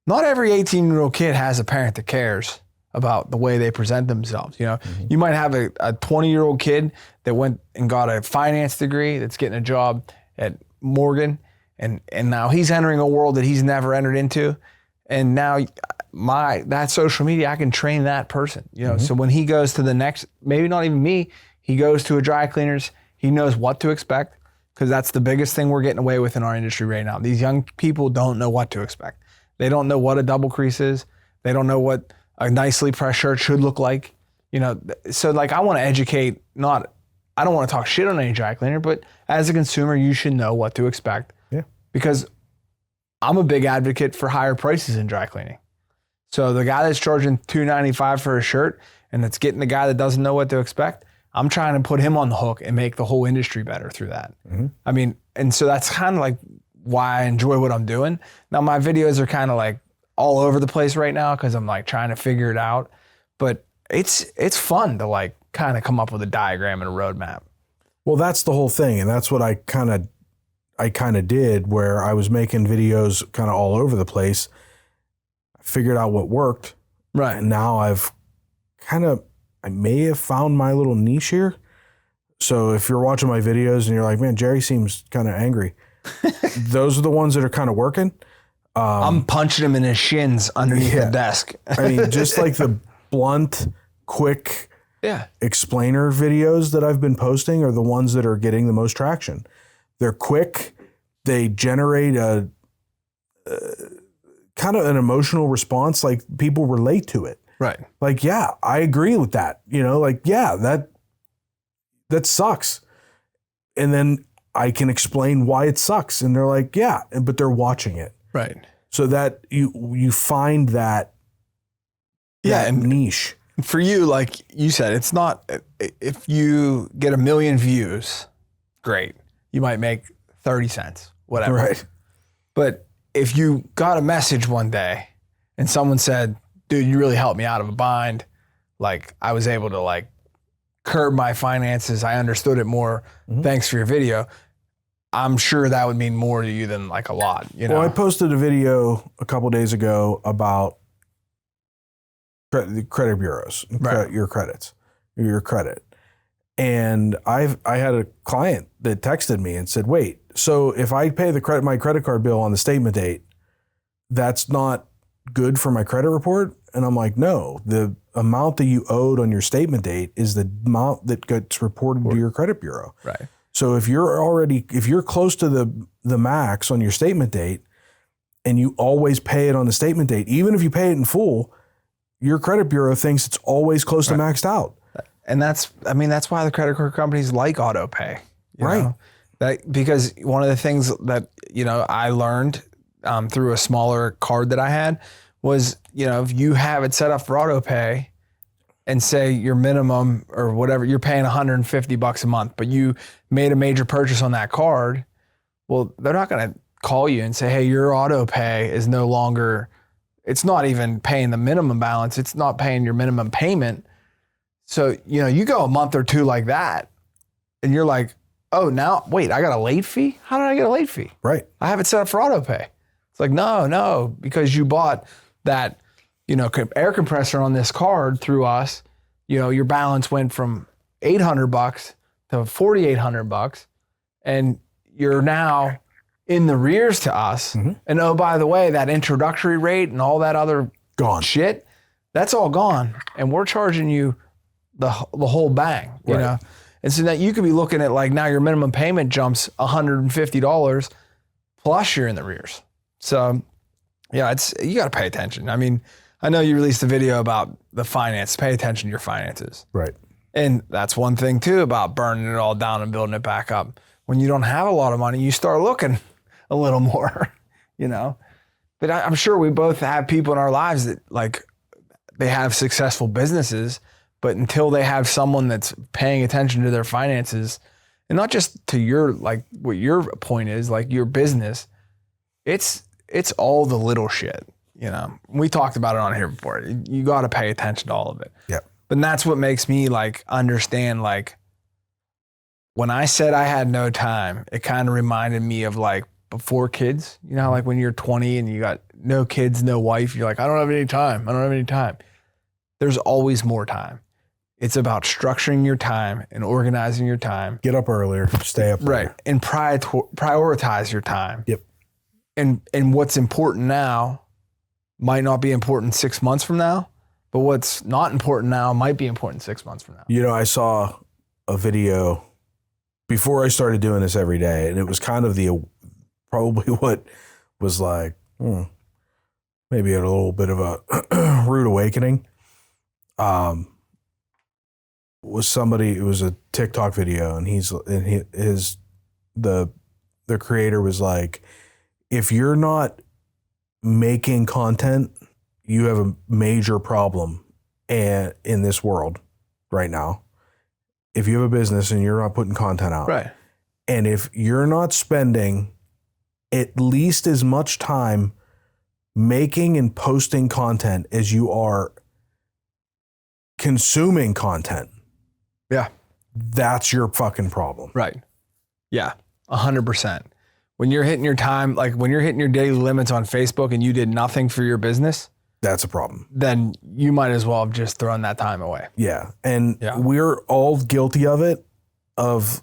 Not every 18-year-old kid has a parent that cares about the way they present themselves. You might have a 20-year-old kid that went and got a finance degree that's getting a job at Morgan, and now he's entering a world that he's never entered into. And now that social media, I can train that person, you know? So when he goes to the next, maybe not even me, he goes to a dry cleaners, he knows what to expect, because that's the biggest thing we're getting away with in our industry right now. These young people don't know what to expect. They don't know what a double crease is. They don't know what a nicely pressed shirt should look like, you know? So like, I want to educate, I don't want to talk shit on any dry cleaner, but as a consumer, you should know what to expect. Yeah. Because I'm a big advocate for higher prices in dry cleaning. So the guy that's charging $295 for a shirt and that's getting the guy that doesn't know what to expect, I'm trying to put him on the hook and make the whole industry better through that. I mean, and so that's kind of like why I enjoy what I'm doing. Now my videos are kind of like all over the place right now because I'm like trying to figure it out, but it's fun to like kind of come up with a diagram and a roadmap. Well, that's the whole thing. And that's what I kind of did, where I was making videos kind of all over the place. I figured out what worked. Right. And now I may have found my little niche here. So if you're watching my videos and you're like, man, Jerry seems kind of angry. Those are the ones that are kind of working. I'm punching him in his shins underneath the desk. I mean, just like the blunt, quick explainer videos that I've been posting are the ones that are getting the most traction. They're quick. They generate a kind of an emotional response. Like people relate to it. Right. Like, yeah, I agree with that. You know, like, yeah, that sucks. And then I can explain why it sucks. And they're like, yeah, but they're watching it. Right. So that you find that and niche. For you, like you said, it's not, if you get 1 million views, great. You might make 30 cents, whatever. Right. But if you got a message one day and someone said, dude, you really helped me out of a bind. Like I was able to like curb my finances. I understood it more. Thanks for your video. I'm sure that would mean more to you than like a lot, you know? Well, I posted a video a couple days ago about the credit bureaus, your credit. And I had a client that texted me and said, wait, so if I pay my credit card bill on the statement date, that's not good for my credit report? And I'm like, no, the amount that you owed on your statement date is the amount that gets reported to your credit bureau. Right. So if you're close to the max on your statement date and you always pay it on the statement date, even if you pay it in full, your credit bureau thinks it's always close to maxed out. And that's why the credit card companies like auto pay. You know? Because one of the things that, you know, I learned through a smaller card that I had was, you know, if you have it set up for auto pay and say your minimum or whatever, you're paying $150 a month, but you made a major purchase on that card, well, they're not going to call you and say, hey, your auto pay is no longer, it's not even paying the minimum balance. It's not paying your minimum payment. So, you know, you go a month or two like that and you're like, oh, now, wait, I got a late fee? How did I get a late fee? Right. I have it set up for auto pay. It's like, no, because you bought that, you know, air compressor on this card through us, you know, your balance went from $800 to $4,800 and you're now in the rears to us. And oh, by the way, that introductory rate and all that other shit, that's all gone. And we're charging you the whole bang, you know? And so that you could be looking at like now your minimum payment jumps $150 plus you're in the rears. So yeah, you got to pay attention. I mean, I know you released a video about the finance, pay attention to your finances. Right. And that's one thing too about burning it all down and building it back up. When you don't have a lot of money, you start looking a little more, you know? But I'm sure we both have people in our lives that like, they have successful businesses, but until they have someone that's paying attention to their finances and not just to your, like what your point is, like your business, it's all the little shit, you know. We talked about it on here before. You got to pay attention to all of it. Yeah. But that's what makes me like understand, like when I said I had no time, it kind of reminded me of like before kids, you know, like when you're 20 and you got no kids, no wife, you're like, I don't have any time. There's always more time. It's about structuring your time and organizing your time. Get up earlier, stay up later. Right. And prioritize your time. Yep. And what's important now might not be important 6 months from now, but what's not important now might be important 6 months from now. You know, I saw a video before I started doing this every day, and it was kind of probably what was like, maybe a little bit of a rude awakening. It was a TikTok video, and the creator was like, if you're not making content, you have a major problem in this world right now. If you have a business and you're not putting content out, Right. and if you're not spending at least as much time making and posting content as you are consuming content, Yeah. that's your fucking problem. Right. Yeah. 100%. When you're hitting your time, like when you're hitting your daily limits on Facebook and you did nothing for your business, That's a problem. then you might as well have just thrown that time away. Yeah. And Yeah. we're all guilty of it, of,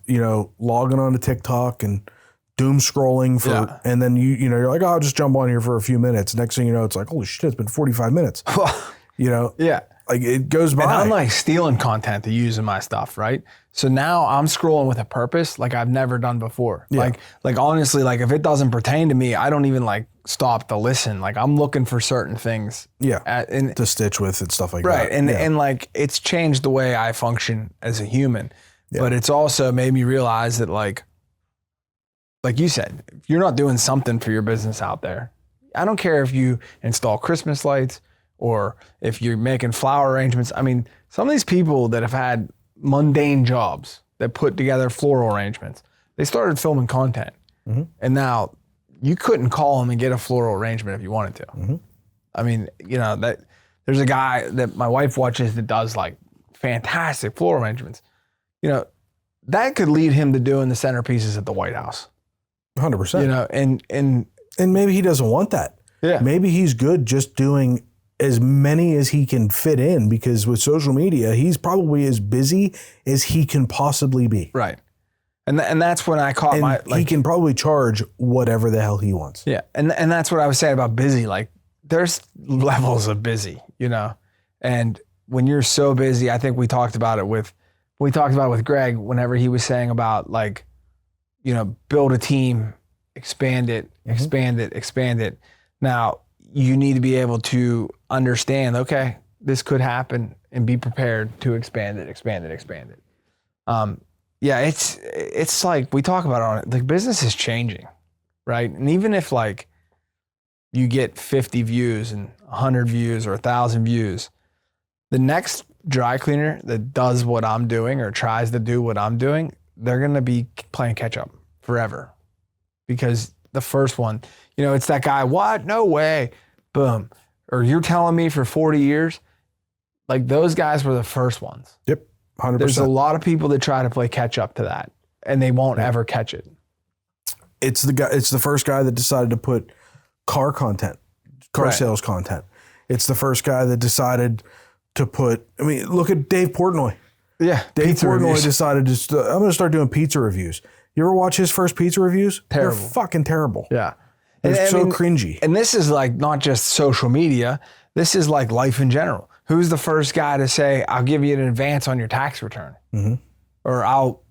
logging on to TikTok and doom scrolling and then you're like, oh, I'll just jump on here for a few minutes. Next thing you know, it's like, holy shit, it's been 45 minutes. Yeah. Like it goes by. And I'm like stealing content to use in my stuff, right? So now I'm scrolling with a purpose like I've never done before. Yeah. Like honestly, like if it doesn't pertain to me, I don't even like stop to listen. Like I'm looking for certain things. To stitch with and stuff like Right. that. And like it's changed the way I function as a human. Yeah. But it's also made me realize that like you said, if you're not doing something for your business out there, I don't care if you install Christmas lights or if you're making flower arrangements. I mean, some of these people that have had mundane jobs that put together floral arrangements, they started filming content. Mm-hmm. And now you couldn't call them and get a floral arrangement if you wanted to. Mm-hmm. I mean, that there's a guy that my wife watches that does like fantastic floral arrangements. That could lead him to doing the centerpieces at the White House. 100%. And maybe he doesn't want that. Yeah. Maybe he's good just doing as many as he can fit in, because with social media, he's probably as busy as he can possibly be. Right. And that's when I caught he can probably charge whatever the hell he wants. Yeah. And that's what I was saying about busy. Like there's levels of busy, and when you're so busy, I think we talked about it with Greg whenever he was saying about like, build a team, expand it, expand it. Now you need to be able to understand, okay, this could happen and be prepared to expand it. Yeah, it's like we talk about it on it. The business is changing, right? And even if like you get 50 views and 100 views or 1,000 views, the next dry cleaner that does what I'm doing or tries to do what I'm doing, they're going to be playing catch up forever, because the first one, it's that guy, what? No way. Boom. Or you're telling me for 40 years, like those guys were the first ones. Yep. 100%. There's a lot of people that try to play catch up to that and they won't ever catch it. It's the first guy that decided to put car sales content. It's the first guy that decided to put, look at Dave Portnoy. Yeah. Dave Portnoy decided I'm going to start doing pizza reviews. You ever watch his first pizza reviews? Terrible. They're fucking terrible. Yeah. They're so cringy. And this is like not just social media. This is like life in general. Who's the first guy to say, I'll give you an advance on your tax return? Mm-hmm. Or I'll,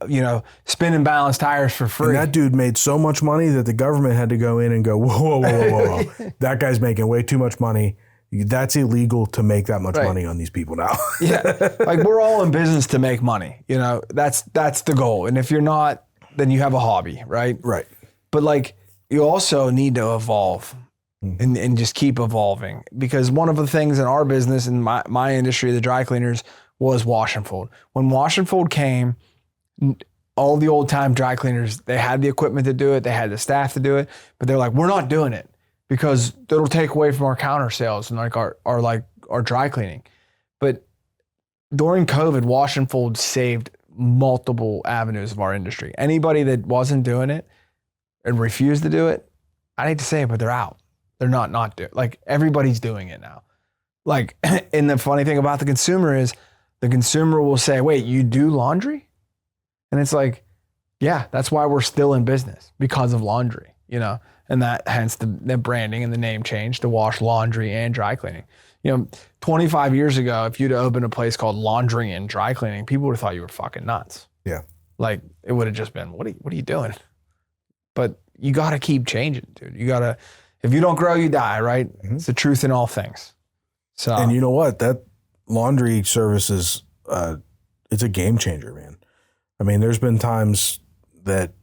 spin and balance tires for free. And that dude made so much money that the government had to go in and go, whoa. That guy's making way too much money. That's illegal to make that much money on these people now. Yeah. Like we're all in business to make money. That's the goal. And if you're not, then you have a hobby, right? Right. But like you also need to evolve and just keep evolving, because one of the things in our business and my industry, the dry cleaners, was wash and fold. When wash and fold came, all the old time dry cleaners, they had the equipment to do it. They had the staff to do it, but they're like, we're not doing it because it'll take away from our counter sales and like our dry cleaning. But during COVID, wash and fold saved multiple avenues of our industry. Anybody that wasn't doing it and refused to do it, I hate to say it, but they're out. They're not doing it. Like everybody's doing it now. Like, and the funny thing about the consumer is the consumer will say, wait, you do laundry? And it's like, yeah, that's why we're still in business, because of laundry, And And that hence the branding and the name change to wash, laundry, and dry cleaning. 25 years ago, if you'd opened a place called Laundry and Dry Cleaning, people would have thought you were fucking nuts. Yeah. Like it would have just been, what are you doing? But you got to keep changing, dude. You got to, if you don't grow, you die, right? Mm-hmm. It's the truth in all things. So, and you know what? That laundry service is, it's a game changer, man. I mean, there's been times that,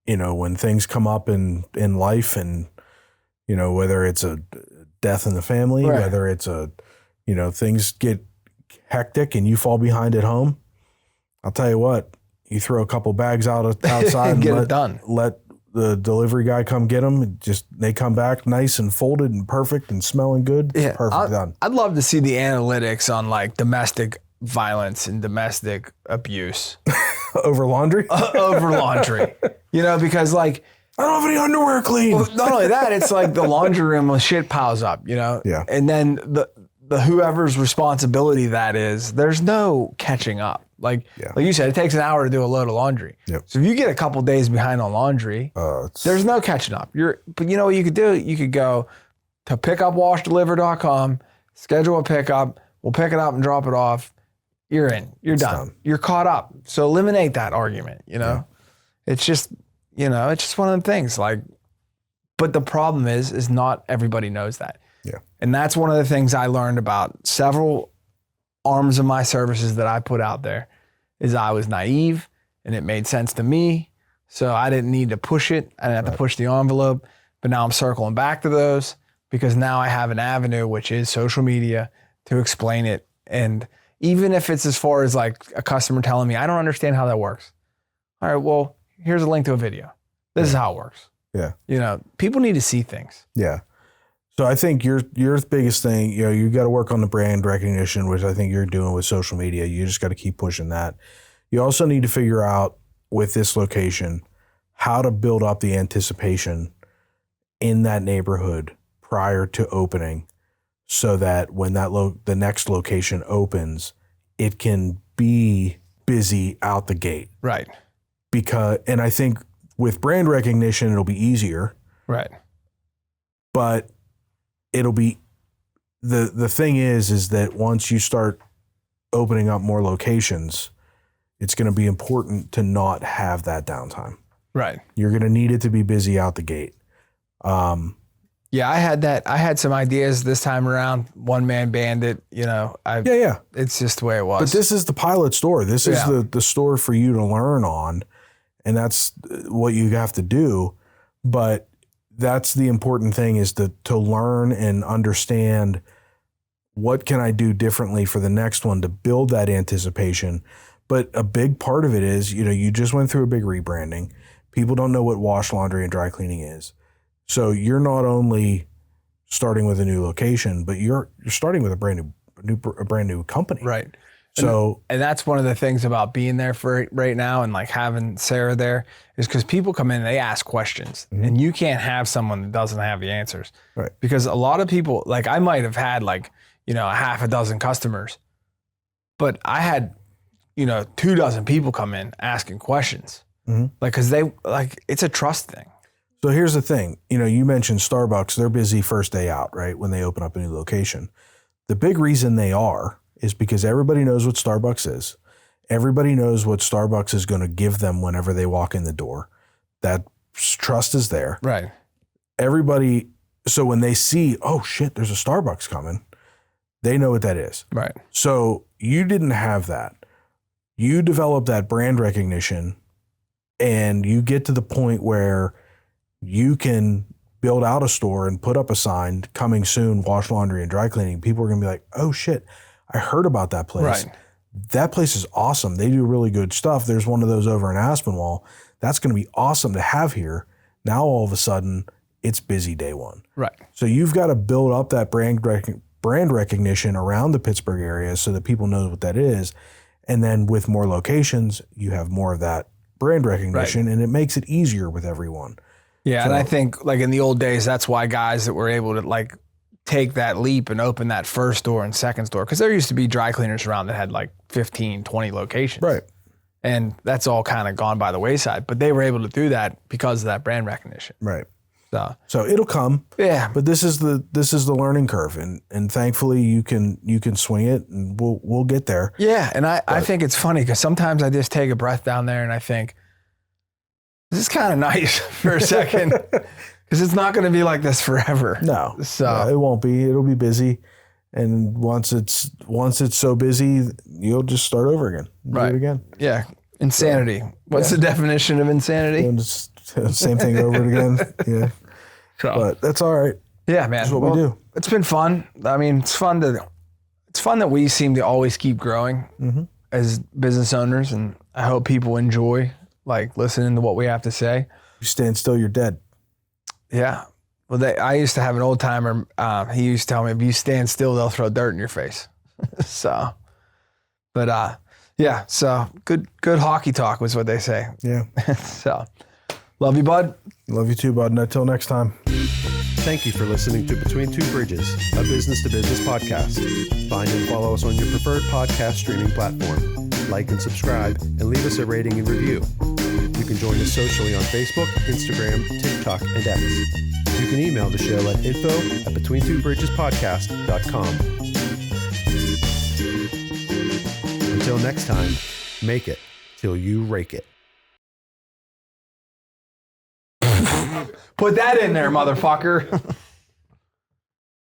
when things come up in life and, whether it's a death in the family, right. Whether it's things get hectic and you fall behind at home, I'll tell you what, you throw a couple bags outside and get it done. Let the delivery guy come get them. They come back nice and folded and perfect and smelling good. Yeah, perfect, done. I'd love to see the analytics on like domestic violence and domestic abuse. Over laundry? Over laundry. Because like, I don't have any underwear clean. Well, not only that, it's like the laundry room when shit piles up, Yeah. And then the whoever's responsibility that is, there's no catching up. Like you said, it takes an hour to do a load of laundry. Yep. So if you get a couple days behind on laundry, there's no catching up. But you know what you could do? You could go to pickupwashdeliver.com, schedule a pickup, we'll pick it up and drop it off. You're in. You're done. You're caught up. So eliminate that argument, Yeah. It's just, it's just one of them things. Like, but the problem is not everybody knows that. Yeah. And that's one of the things I learned about several arms of my services that I put out there is I was naive and it made sense to me. So I didn't need to push it. I didn't have to push the envelope, but now I'm circling back to those because now I have an avenue, which is social media, to explain it. And even if it's as far as like a customer telling me, I don't understand how that works. All right, well, here's a link to a video. This is how it works. Yeah. People need to see things. Yeah. So I think your biggest thing, you got to work on the brand recognition, which I think you're doing with social media. You just got to keep pushing that. You also need to figure out with this location how to build up the anticipation in that neighborhood prior to opening so that when the next location opens, it can be busy out the gate. Right. And I think with brand recognition, it'll be easier. Right. But it'll be, the thing is that once you start opening up more locations, it's going to be important to not have that downtime. Right. You're going to need it to be busy out the gate. Yeah, I had that. I had some ideas this time around. One man bandit, Yeah. It's just the way it was. But this is the pilot store. This is the store for you to learn on. And that's what you have to do. But that's the important thing is to learn and understand what can I do differently for the next one to build that anticipation. But a big part of it is, you just went through a big rebranding. People don't know what wash, laundry, and dry cleaning is. So you're not only starting with a new location, but you're starting with a brand new company. Right. So and that's one of the things about being there for right now and like having Sarah there is because people come in and they ask questions and you can't have someone that doesn't have the answers. Right. Because a lot of people, like I might have had like, a half a dozen customers, but I had, 24 people come in asking questions. Like, cause it's a trust thing. So here's the thing, you mentioned Starbucks, they're busy first day out, right? When they open up a new location. The big reason they are is because everybody knows what Starbucks is. Everybody knows what Starbucks is going to give them whenever they walk in the door. That trust is there. Right. Everybody, so when they see, oh shit, there's a Starbucks coming, they know what that is. Right. So you didn't have that. You developed that brand recognition and you get to the point where you can build out a store and put up a sign, coming soon, wash, laundry, and dry cleaning. People are going to be like, oh shit, I heard about that place. Right. That place is awesome. They do really good stuff. There's one of those over in Aspinwall. That's going to be awesome to have here. Now, all of a sudden, it's busy day one. Right. So you've got to build up that brand recognition around the Pittsburgh area so that people know what that is. And then with more locations, you have more of that brand recognition and it makes it easier with everyone. Yeah, and I think like in the old days, that's why guys that were able to like take that leap and open that first store and second store, because there used to be dry cleaners around that had like 15, 20 locations. Right. And that's all kind of gone by the wayside. But they were able to do that because of that brand recognition. Right. So it'll come. Yeah. But this is the learning curve, and thankfully you can swing it, and we'll get there. Yeah, and I think it's funny because sometimes I just take a breath down there and I think, this is kind of nice for a second because it's not going to be like this forever. No, so it won't be. It'll be busy, and once it's so busy, you'll just start over again. Do it again. Yeah, insanity. What's the definition of insanity? And just same thing over again. Yeah, but that's all right. Yeah, man. That's what we do. It's been fun. I mean, it's fun that we seem to always keep growing as business owners, and I hope people enjoy listening to what we have to say. You stand still, you're dead. Yeah. Well, I used to have an old timer. He used to tell me, if you stand still, they'll throw dirt in your face. So good hockey talk was what they say. Yeah. So, love you, bud. Love you too, bud. And until next time. Thank you for listening to Between Two Bridges, a business-to-business podcast. Find and follow us on your preferred podcast streaming platform. Like and subscribe, and leave us a rating and review. You can join us socially on Facebook, Instagram, TikTok, and X. You can email the show at info@betweentwobridgespodcast.com. Until next time, make it till you rake it. Put that in there, motherfucker.